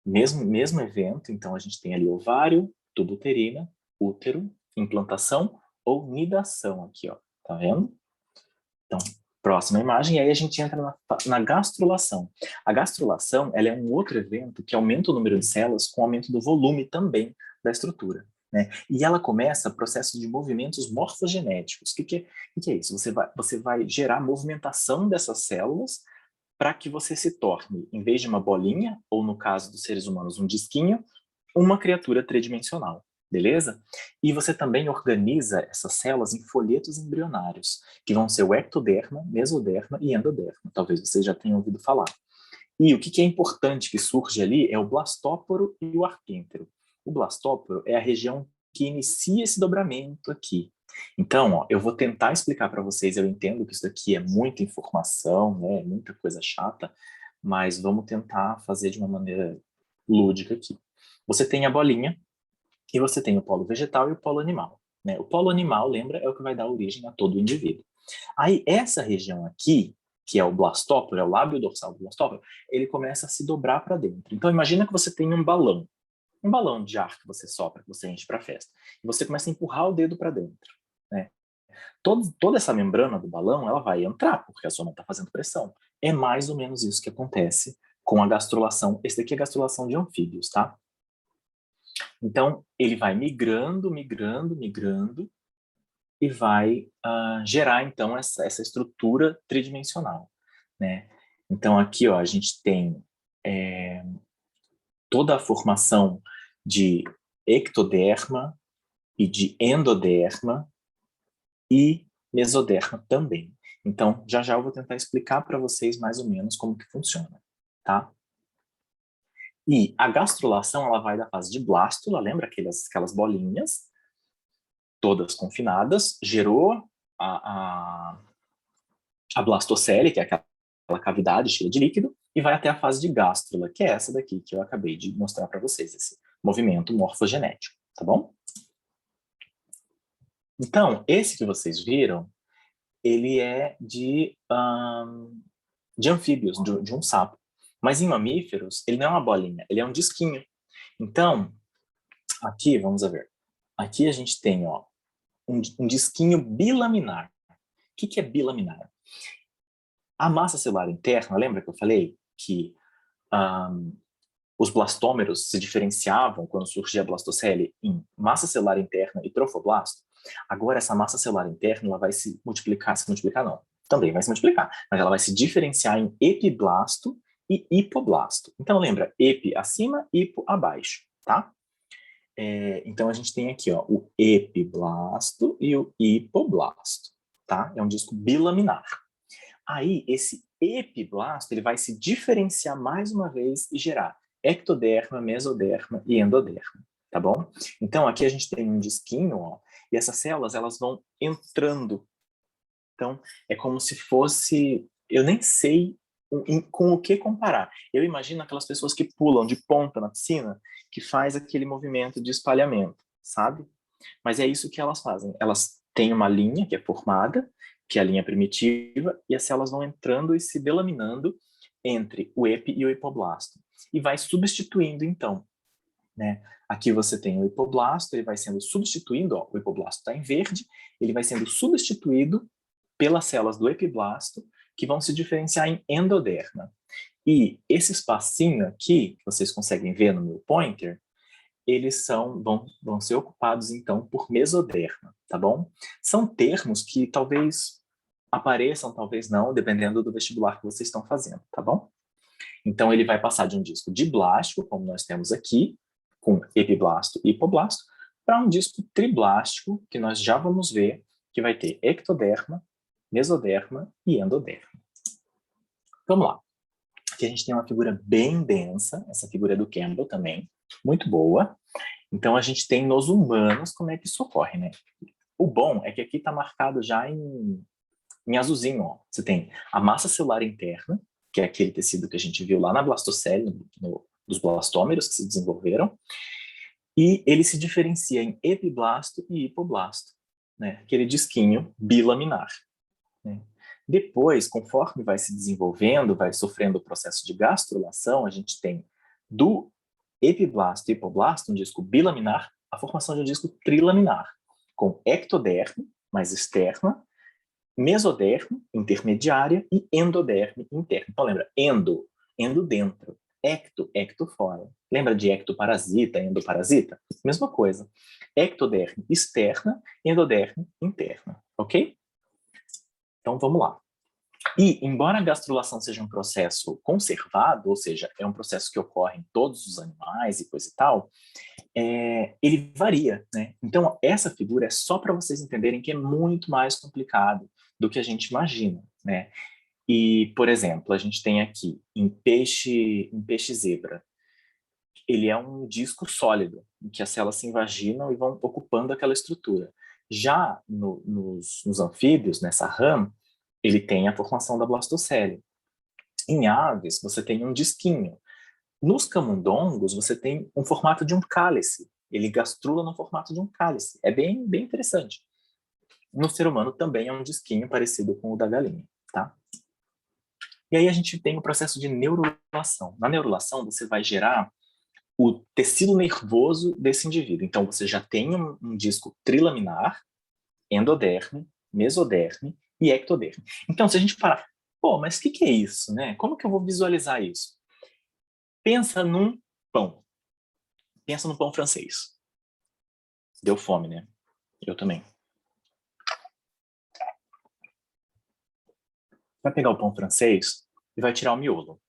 Mesmo evento, então a gente tem ali ovário, tubo uterina, útero, implantação ou nidação aqui, ó, tá vendo? Então, próxima imagem, e aí a gente entra na gastrulação. A gastrulação, ela é um outro evento que aumenta o número de células com aumento do volume também da estrutura, né? E ela começa o processo de movimentos morfogenéticos. O que é isso? Você vai gerar movimentação dessas células para que você se torne, em vez de uma bolinha, ou no caso dos seres humanos, um disquinho, uma criatura tridimensional, beleza? E você também organiza essas células em folhetos embrionários, que vão ser o ectoderma, mesoderma e endoderma. Talvez vocês já tenham ouvido falar. E o que é importante que surge ali é o blastóporo e o arquêntero. O blastóporo é a região que inicia esse dobramento aqui. Então, ó, eu vou tentar explicar para vocês, eu entendo que isso daqui é muita informação, né, muita coisa chata, mas vamos tentar fazer de uma maneira lúdica aqui. Você tem a bolinha e você tem o polo vegetal e o polo animal, né? O polo animal, lembra, é o que vai dar origem a todo o indivíduo. Aí, essa região aqui, que é o blastóporo, é o lábio dorsal do blastóporo, ele começa a se dobrar para dentro. Então, imagina que você tem um balão de ar que você sopra, que você enche para a festa, e você começa a empurrar o dedo para dentro, né? Toda essa membrana do balão, ela vai entrar, porque a sua mão está fazendo pressão. É mais ou menos isso que acontece com a gastrulação. Esse daqui é a gastrulação de anfíbios, tá? Então, ele vai migrando, migrando, migrando, e vai gerar, então, essa estrutura tridimensional, né? Então, aqui, ó, a gente tem toda a formação de ectoderma e de endoderma e mesoderma também. Então, já já eu vou tentar explicar para vocês mais ou menos como que funciona, tá? E a gastrulação, ela vai da fase de blástula, lembra aquelas bolinhas, todas confinadas, gerou a blastocele, que é aquela cavidade cheia de líquido, e vai até a fase de gástrula, que é essa daqui que eu acabei de mostrar para vocês, esse movimento morfogenético, tá bom? Então, esse que vocês viram, ele é de anfíbios, de um sapo. Mas em mamíferos, ele não é uma bolinha, ele é um disquinho. Então, aqui, vamos ver. Aqui a gente tem, ó, um disquinho bilaminar. O que é bilaminar? A massa celular interna, lembra que eu falei que os blastômeros se diferenciavam quando surgia a blastocele em massa celular interna e trofoblasto? Agora essa massa celular interna ela vai se multiplicar não, também vai se multiplicar, mas ela vai se diferenciar em epiblasto e hipoblasto. Então lembra, epi acima, hipo abaixo, tá? Então, a gente tem aqui ó, o epiblasto e o hipoblasto, tá? É um disco bilaminar. Aí, esse epiblasto ele vai se diferenciar mais uma vez e gerar ectoderma, mesoderma e endoderma, tá bom? Então, aqui a gente tem um disquinho, ó, e essas células elas vão entrando. Então, é como se fosse... Eu nem sei com o que comparar. Eu imagino aquelas pessoas que pulam de ponta na piscina, que faz aquele movimento de espalhamento, sabe? Mas é isso que elas fazem. Elas têm uma linha que é formada, que é a linha primitiva, e as células vão entrando e se delaminando entre o epi e o hipoblasto. E vai substituindo, então, né? Aqui você tem o hipoblasto, ele vai sendo substituído, ó, o hipoblasto está em verde, ele vai sendo substituído pelas células do epiblasto, que vão se diferenciar em endoderma. E esse espacinho aqui, que vocês conseguem ver no meu pointer, eles vão ser ocupados, então, por mesoderma, tá bom? São termos que talvez apareçam, talvez não, dependendo do vestibular que vocês estão fazendo, tá bom? Então, ele vai passar de um disco diblástico, como nós temos aqui, com epiblasto e hipoblasto, para um disco triblástico, que nós já vamos ver, que vai ter ectoderma, mesoderma e endoderma. Vamos lá. Aqui a gente tem uma figura bem densa, essa figura é do Campbell também, muito boa. Então, a gente tem nos humanos como é que isso ocorre, né? O bom é que aqui está marcado já em azulzinho, ó. Você tem a massa celular interna, que é aquele tecido que a gente viu lá na blastocele, dos blastômeros que se desenvolveram, e ele se diferencia em epiblasto e hipoblasto, né? Aquele disquinho bilaminar, né? Depois, conforme vai se desenvolvendo, vai sofrendo o processo de gastrulação, a gente tem do epiblasto e hipoblasto, um disco bilaminar, a formação de um disco trilaminar, com ectoderme, mais externa, mesoderme, intermediária, e endoderme, interna. Então, lembra, endo dentro, ecto fora. Lembra de ectoparasita, endoparasita? Mesma coisa. Ectoderme externa, endoderme interna, ok? Então, vamos lá. E, embora a gastrulação seja um processo conservado, ou seja, é um processo que ocorre em todos os animais e coisa e tal, ele varia, né? Então, essa figura é só para vocês entenderem que é muito mais complicado do que a gente imagina, né? E, por exemplo, a gente tem aqui, em peixe zebra, ele é um disco sólido, em que as células se invaginam e vão ocupando aquela estrutura. Já nos anfíbios, nessa rã, ele tem a formação da blastocele. Em aves, você tem um disquinho. Nos camundongos, você tem um formato de um cálice. Ele gastrula no formato de um cálice. É bem, bem interessante. No ser humano também é um disquinho parecido com o da galinha, tá? E aí a gente tem o processo de neurulação. Na neurulação, você vai gerar o tecido nervoso desse indivíduo. Então, você já tem um disco trilaminar, endoderme, mesoderme e ectoderme. Então, se a gente parar, pô, mas o que é isso, né? Como que eu vou visualizar isso? Pensa num pão. Pensa no pão francês. Deu fome, né? Eu também. Vai pegar o pão francês e vai tirar o miolo.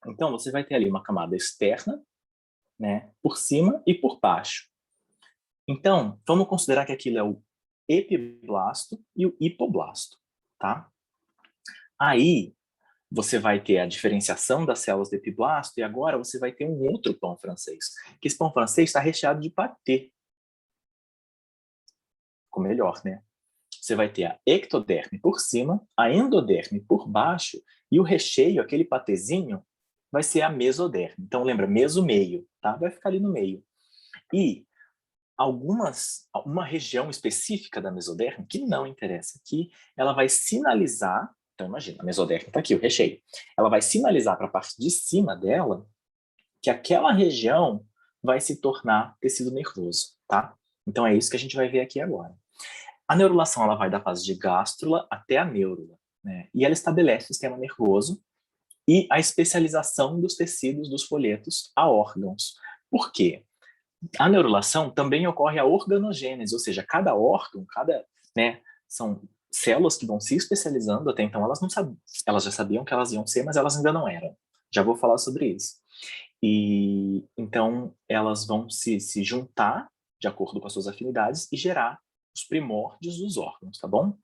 Então, você vai ter ali uma camada externa, né, por cima e por baixo. Então, vamos considerar que aquilo é o epiblasto e o hipoblasto, tá? Aí, você vai ter a diferenciação das células do epiblasto e agora você vai ter um outro pão francês, que esse pão francês está recheado de patê. Ficou melhor, né? Você vai ter a ectoderme por cima, a endoderme por baixo e o recheio, aquele patezinho, vai ser a mesoderme. Então, lembra, meso meio, tá? Vai ficar ali no meio. E uma região específica da mesoderme, que não interessa aqui, ela vai sinalizar, então imagina, a mesoderme está aqui, o recheio, ela vai sinalizar para a parte de cima dela que aquela região vai se tornar tecido nervoso, tá? Então é isso que a gente vai ver aqui agora. A neurulação ela vai da fase de gástrula até a neurula, né? E ela estabelece o sistema nervoso e a especialização dos tecidos dos folhetos a órgãos. Por quê? A neurulação também ocorre a organogênese, ou seja, cada órgão, né, são células que vão se especializando, até então elas não sabiam, elas já sabiam que elas iam ser, mas elas ainda não eram. Já vou falar sobre isso. E então elas vão se juntar de acordo com as suas afinidades e gerar os primórdios dos órgãos, tá bom?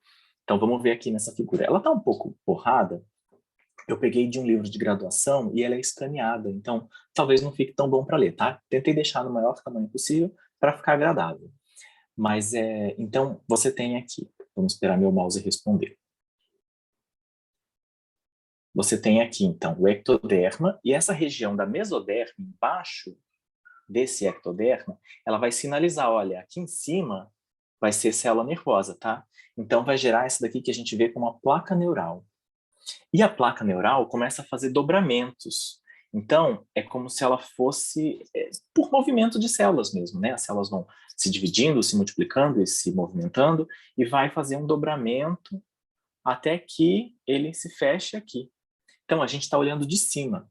Então vamos ver aqui nessa figura. Ela tá um pouco borrada. Eu peguei de um livro de graduação e ela é escaneada, então talvez não fique tão bom para ler, tá? Tentei deixar no maior tamanho possível para ficar agradável. Mas então você tem aqui, vamos esperar meu mouse responder. Você tem aqui então o ectoderma e essa região da mesoderma embaixo desse ectoderma, ela vai sinalizar, olha, aqui em cima vai ser célula nervosa, tá? Então vai gerar essa daqui que a gente vê como uma placa neural. E a placa neural começa a fazer dobramentos. Então, é como se ela fosse por movimento de células mesmo, né? As células vão se dividindo, se multiplicando e se movimentando, e vai fazer um dobramento até que ele se feche aqui. Então, a gente está olhando de cima,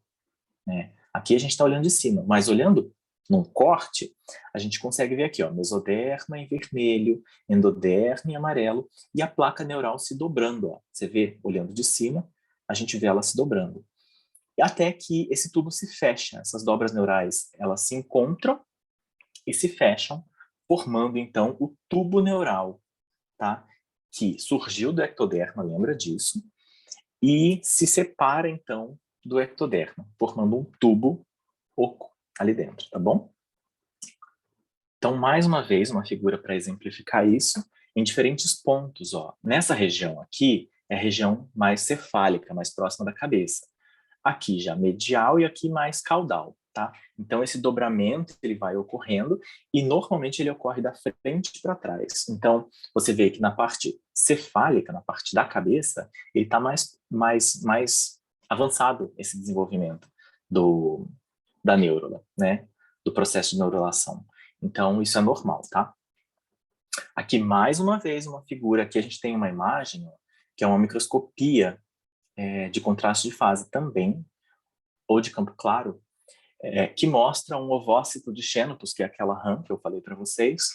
né? Aqui a gente está olhando de cima, mas olhando num corte, a gente consegue ver aqui, ó, mesoderma em vermelho, endoderma em amarelo, e a placa neural se dobrando, ó. Você vê, olhando de cima, a gente vê ela se dobrando. E até que esse tubo se fecha, essas dobras neurais, elas se encontram e se fecham, formando, então, o tubo neural, tá? Que surgiu do ectoderma, lembra disso, e se separa, então, do ectoderma, formando um tubo oco ali dentro, tá bom? Então, mais uma vez, uma figura para exemplificar isso, em diferentes pontos, ó. Nessa região aqui, é a região mais cefálica, mais próxima da cabeça. Aqui já medial e aqui mais caudal, tá? Então, esse dobramento, ele vai ocorrendo e, normalmente, ele ocorre da frente para trás. Então, você vê que na parte cefálica, na parte da cabeça, ele está mais avançado, esse desenvolvimento da neurona, né? Do processo de neurulação. Então, isso é normal, tá? Aqui, mais uma vez, uma figura. Aqui a gente tem uma imagem, ó, que é uma microscopia de contraste de fase também, ou de campo claro, que mostra um ovócito de Xenopus, que é aquela rã que eu falei para vocês,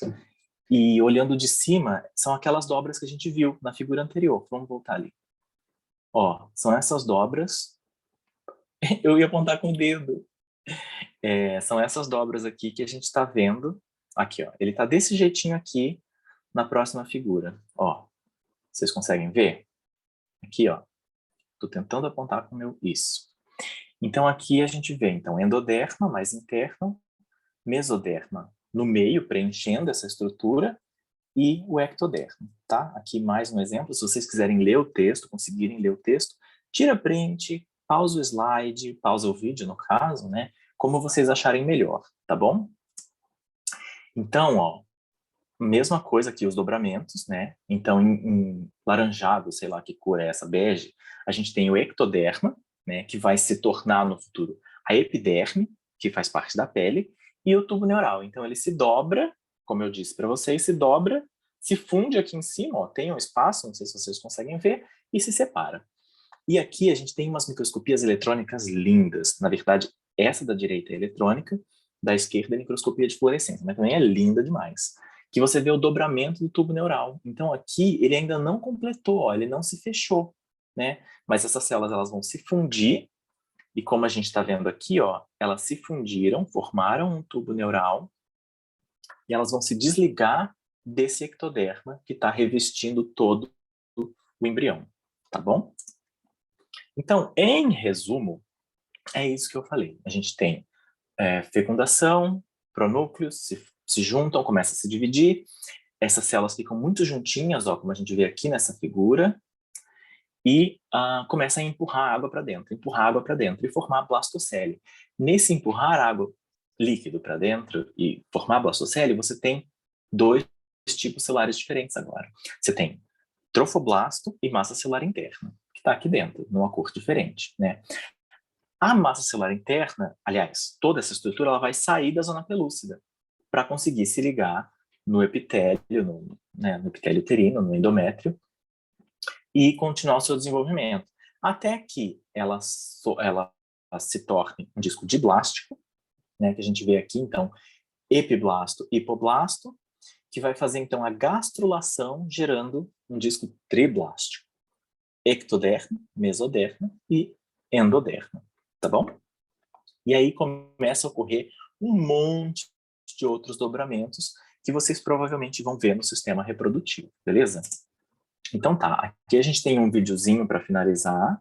e olhando de cima, são aquelas dobras que a gente viu na figura anterior. Vamos voltar ali. Ó, são essas dobras. Eu ia apontar com o dedo. São essas dobras aqui que a gente está vendo. Aqui, ó. Ele está desse jeitinho aqui na próxima figura. Ó, vocês conseguem ver? Aqui, ó. Estou tentando apontar com o meu... Isso. Então, aqui a gente vê, então, endoderma mais interno, mesoderma no meio, preenchendo essa estrutura, e o ectoderma, tá? Aqui mais um exemplo, se vocês quiserem ler o texto, conseguirem ler o texto, tira print, pausa o slide, pausa o vídeo, no caso, né? Como vocês acharem melhor, tá bom? Então, ó, mesma coisa aqui os dobramentos, né? Então, em laranjado, sei lá que cor é essa, bege, a gente tem o ectoderma, né? Que vai se tornar no futuro a epiderme, que faz parte da pele, e o tubo neural. Então, ele se dobra, como eu disse para vocês, se dobra, se funde aqui em cima, ó, tem um espaço, não sei se vocês conseguem ver, e se separa. E aqui a gente tem umas microscopias eletrônicas lindas. Na verdade, essa da direita é eletrônica, da esquerda é microscopia de fluorescência, mas também é linda demais. Que você vê o dobramento do tubo neural. Então aqui ele ainda não completou, ó, ele não se fechou, né? Mas essas células elas vão se fundir e como a gente está vendo aqui, ó, elas se fundiram, formaram um tubo neural e elas vão se desligar desse ectoderma que está revestindo todo o embrião, tá bom? Então, em resumo, é isso que eu falei. A gente tem fecundação, pronúcleos se juntam, começam a se dividir, essas células ficam muito juntinhas, ó, como a gente vê aqui nessa figura, e começa a empurrar água para dentro e formar blastocele. Nesse empurrar água líquido para dentro e formar blastocele, você tem dois tipos celulares diferentes agora. Você tem trofoblasto e massa celular interna, que está aqui dentro, numa cor diferente, né? A massa celular interna, aliás, toda essa estrutura, ela vai sair da zona pelúcida para conseguir se ligar no epitélio, no epitélio uterino, no endométrio, e continuar o seu desenvolvimento, até que ela se torne um disco diblástico, né, que a gente vê aqui, então, epiblasto, hipoblasto, que vai fazer, então, a gastrulação, gerando um disco triblástico, ectoderma, mesoderma e endoderma, tá bom? E aí começa a ocorrer um monte de outros dobramentos que vocês provavelmente vão ver no sistema reprodutivo, beleza? Então tá, aqui a gente tem um videozinho para finalizar.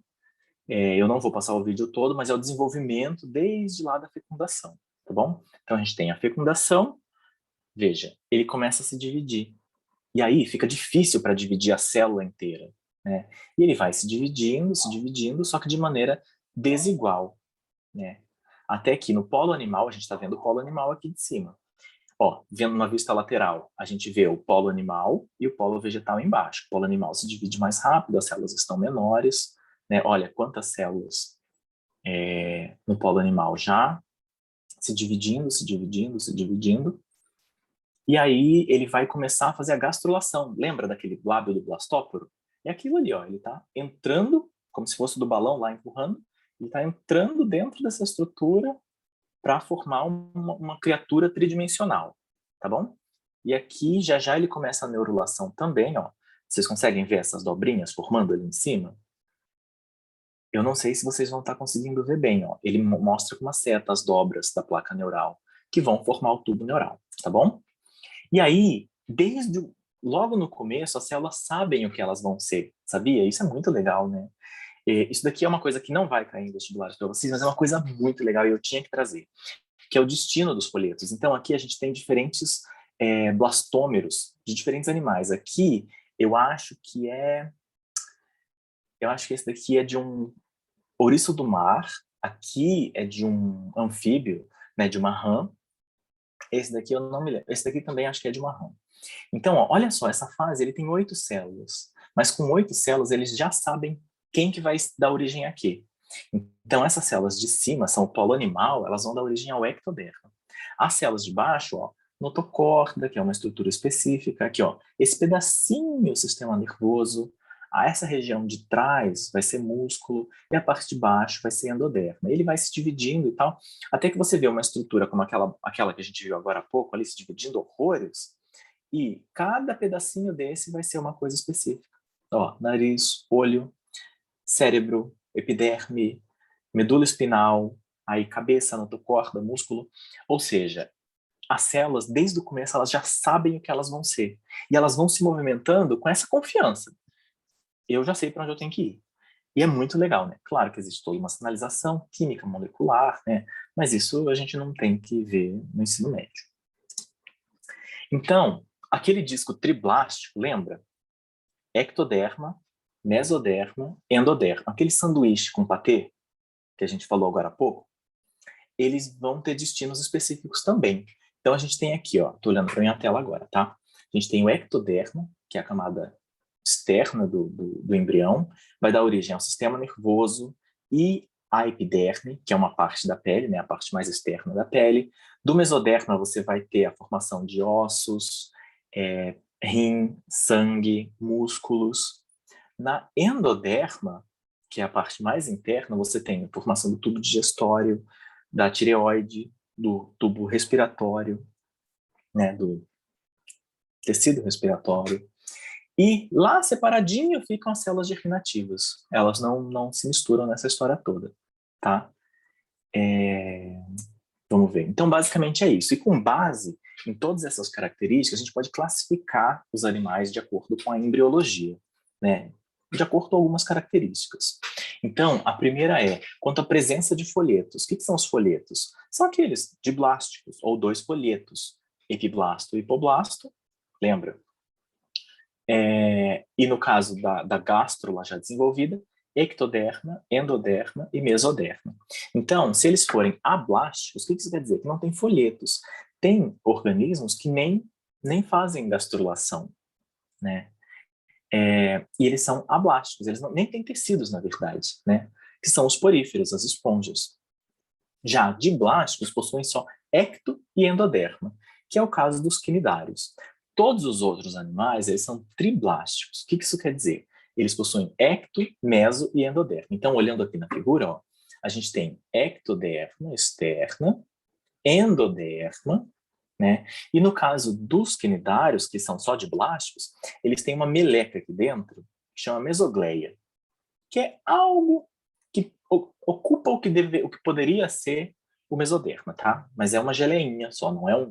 Eu não vou passar o vídeo todo, mas é o desenvolvimento desde lá da fecundação, tá bom? Então a gente tem a fecundação, veja, ele começa a se dividir. E aí fica difícil para dividir a célula inteira, né? E ele vai se dividindo, só que de maneira desigual, né? Até que no polo animal, a gente está vendo o polo animal aqui de cima. Ó, vendo uma vista lateral, a gente vê o polo animal e o polo vegetal embaixo. O polo animal se divide mais rápido, as células estão menores, né? Olha quantas células no polo animal já se dividindo, se dividindo, se dividindo. E aí ele vai começar a fazer a gastrulação. Lembra daquele lábio do blastóporo? É aquilo ali, ó. Ele está entrando, como se fosse do balão lá empurrando, ele está entrando dentro dessa estrutura para formar uma criatura tridimensional, tá bom? E aqui já já ele começa a neurulação também, ó. Vocês conseguem ver essas dobrinhas formando ali em cima? Eu não sei se vocês vão estar conseguindo ver bem, ó. Ele mostra com uma seta as dobras da placa neural que vão formar o tubo neural, tá bom? E aí, logo no começo, as células sabem o que elas vão ser, sabia? Isso é muito legal, né? Isso daqui é uma coisa que não vai cair em vestibulares para vocês, mas é uma coisa muito legal e eu tinha que trazer, que é o destino dos folhetos. Então, aqui a gente tem diferentes blastômeros de diferentes animais. Aqui, eu acho que esse daqui é de um ouriço do mar, aqui é de um anfíbio, né, de uma rã. Esse daqui eu não me lembro. Esse daqui também acho que é de uma rã. Então, ó, olha só, essa fase ele tem 8 células, mas com 8 células eles já sabem quem que vai dar origem a quê. Então, essas células de cima são o polo animal, elas vão dar origem ao ectoderma. As células de baixo, ó, notocorda, que é uma estrutura específica, aqui, ó, esse pedacinho, o sistema nervoso, essa região de trás vai ser músculo e a parte de baixo vai ser endoderma. Ele vai se dividindo e tal, até que você vê uma estrutura como aquela que a gente viu agora há pouco, ali se dividindo horrores, e cada pedacinho desse vai ser uma coisa específica. Ó, nariz, olho, cérebro, epiderme, medula espinal, aí cabeça, notocorda, músculo. Ou seja, as células, desde o começo, elas já sabem o que elas vão ser. E elas vão se movimentando com essa confiança. Eu já sei para onde eu tenho que ir. E é muito legal, né? Claro que existe toda uma sinalização química molecular, né? Mas isso a gente não tem que ver no ensino médio. Então, aquele disco triblástico, lembra? Ectoderma, mesoderma, endoderma. Aquele sanduíche com patê, que a gente falou agora há pouco, eles vão ter destinos específicos também. Então, a gente tem aqui, ó, tô olhando para minha tela agora, tá? A gente tem o ectoderma, que é a camada externa do embrião, vai dar origem ao sistema nervoso e à epiderme, que é uma parte da pele, né, a parte mais externa da pele. Do mesoderma, você vai ter a formação de ossos, rim, sangue, músculos. Na endoderma, que é a parte mais interna, você tem a formação do tubo digestório, da tireoide, do tubo respiratório, né, do tecido respiratório. E lá separadinho ficam as células germinativas. Elas não se misturam nessa história toda, tá? Vamos ver. Então, basicamente é isso. E com base em todas essas características, a gente pode classificar os animais de acordo com a embriologia, né? De acordo com algumas características. Então, a primeira é quanto à presença de folhetos. O que são os folhetos? São aqueles diblásticos, ou 2 folhetos, epiblasto e hipoblasto, lembra? E no caso da gástrula já desenvolvida, ectoderma, endoderma e mesoderma. Então, se eles forem ablásticos, o que isso quer dizer? Que não tem folhetos. Tem organismos que nem fazem gastrulação, né? E eles são ablásticos, eles nem têm tecidos, na verdade, né? Que são os poríferos, as esponjas. Já diblásticos possuem só ecto e endoderma, que é o caso dos quinidários. Todos os outros animais, eles são triblásticos. O que isso quer dizer? Eles possuem ecto, meso e endoderma. Então, olhando aqui na figura, ó, a gente tem ectoderma externa, endoderma, né? E no caso dos quinidários, que são só diblásticos, eles têm uma meleca aqui dentro, que chama mesogleia, que é algo que ocupa o que poderia ser o mesoderma, tá? Mas é uma geleinha só, não é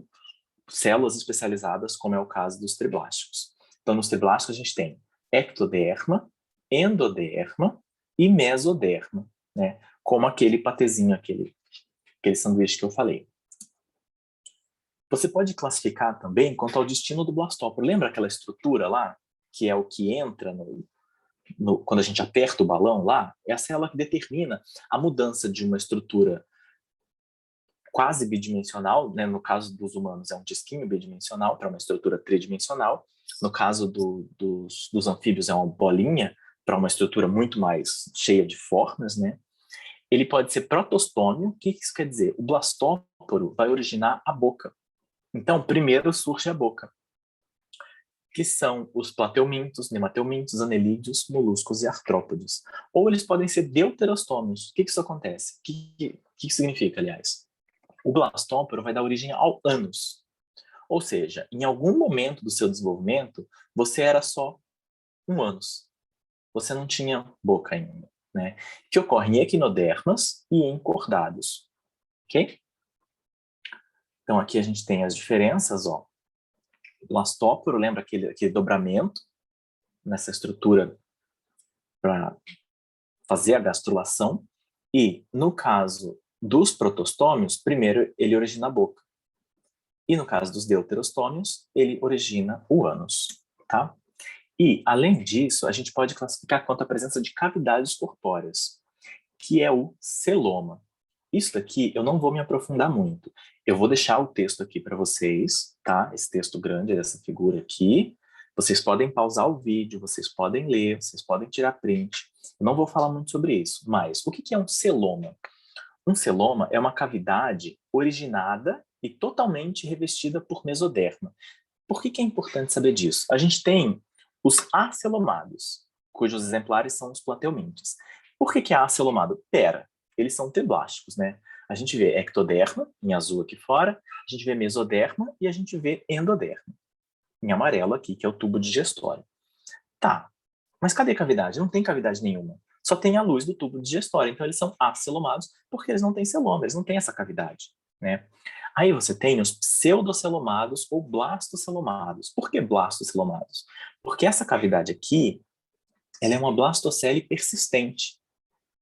células especializadas, como é o caso dos triblásticos. Então, nos triblásticos a gente tem ectoderma, endoderma e mesoderma, né? Como aquele patezinho, aquele sanduíche que eu falei. Você pode classificar também quanto ao destino do blastóporo. Lembra aquela estrutura lá, que é o que entra quando a gente aperta o balão lá? É a célula que determina a mudança de uma estrutura quase bidimensional, né? No caso dos humanos é um disquinho bidimensional para uma estrutura tridimensional. No caso dos anfíbios é uma bolinha para uma estrutura muito mais cheia de formas, né? Ele pode ser protostômio. O que isso quer dizer? O blastóporo vai originar a boca. Então, primeiro surge a boca, que são os plateumintos, nemateumintos, anelídeos, moluscos e artrópodes. Ou eles podem ser deuterostômios. O que isso acontece? O que significa, aliás? O blastóporo vai dar origem ao ânus. Ou seja, em algum momento do seu desenvolvimento, você era só um ânus. Você não tinha boca ainda, né? Que ocorre em equinodermas e em cordados. Ok? Então, aqui a gente tem as diferenças, ó. O blastóporo, lembra aquele dobramento nessa estrutura para fazer a gastrulação. E, no caso dos protostômios, primeiro ele origina a boca. E no caso dos deuterostômios, ele origina o ânus, tá? E, além disso, a gente pode classificar quanto à presença de cavidades corpóreas, que é o celoma. Isso daqui eu não vou me aprofundar muito. Eu vou deixar o texto aqui para vocês, tá? Esse texto grande dessa figura aqui. Vocês podem pausar o vídeo, vocês podem ler, vocês podem tirar print. Eu não vou falar muito sobre isso, mas o que é um celoma? Um celoma é uma cavidade originada e totalmente revestida por mesoderma. Por que é importante saber disso? A gente tem os acelomados, cujos exemplares são os plateumintes. Por que é acelomado? Pera, eles são triblásticos, né? A gente vê ectoderma, em azul aqui fora, a gente vê mesoderma e a gente vê endoderma, em amarelo aqui, que é o tubo digestório. Tá, mas cadê a cavidade? Não tem cavidade nenhuma. Só tem a luz do tubo digestório. Então, eles são acelomados porque eles não têm celoma, eles não têm essa cavidade, né? Aí você tem os pseudocelomados ou blastocelomados. Por que blastocelomados? Porque essa cavidade aqui, ela é uma blastocele persistente.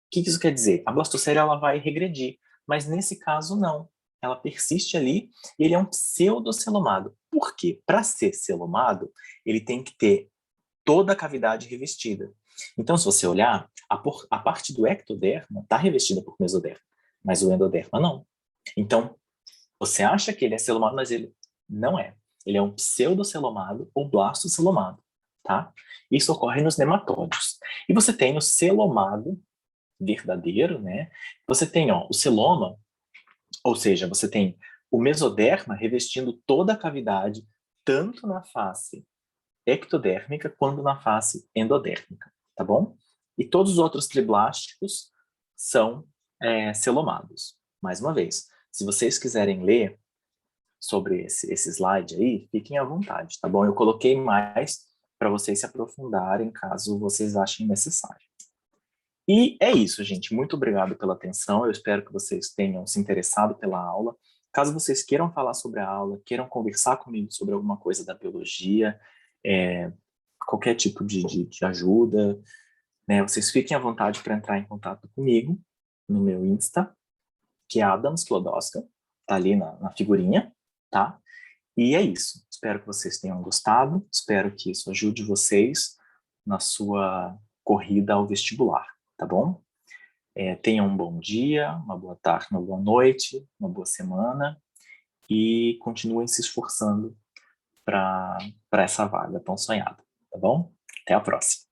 O que isso quer dizer? A blastocele ela vai regredir, mas nesse caso não. Ela persiste ali e ele é um pseudocelomado. Por quê? Para ser celomado, ele tem que ter toda a cavidade revestida. Então, se você olhar, a parte do ectoderma está revestida por mesoderma, mas o endoderma não. Então, você acha que ele é celomado, mas ele não é. Ele é um pseudocelomado ou blastocelomado, tá? Isso ocorre nos nematóides. E você tem o celomado verdadeiro, né? Você tem, ó, o celoma, ou seja, você tem o mesoderma revestindo toda a cavidade, tanto na face ectodérmica quanto na face endodérmica, tá bom? E todos os outros triblásticos são celomados. Mais uma vez, se vocês quiserem ler sobre esse slide aí, fiquem à vontade, tá bom? Eu coloquei mais para vocês se aprofundarem, caso vocês achem necessário. E é isso, gente. Muito obrigado pela atenção. Eu espero que vocês tenham se interessado pela aula. Caso vocês queiram falar sobre a aula, queiram conversar comigo sobre alguma coisa da biologia, qualquer tipo de ajuda, né, vocês fiquem à vontade para entrar em contato comigo no meu Insta, que é Adams Klodowska, tá ali na figurinha, tá? E é isso. Espero que vocês tenham gostado. Espero que isso ajude vocês na sua corrida ao vestibular, tá bom? Tenham um bom dia, uma boa tarde, uma boa noite, uma boa semana e continuem se esforçando para essa vaga tão sonhada, tá bom? Até a próxima.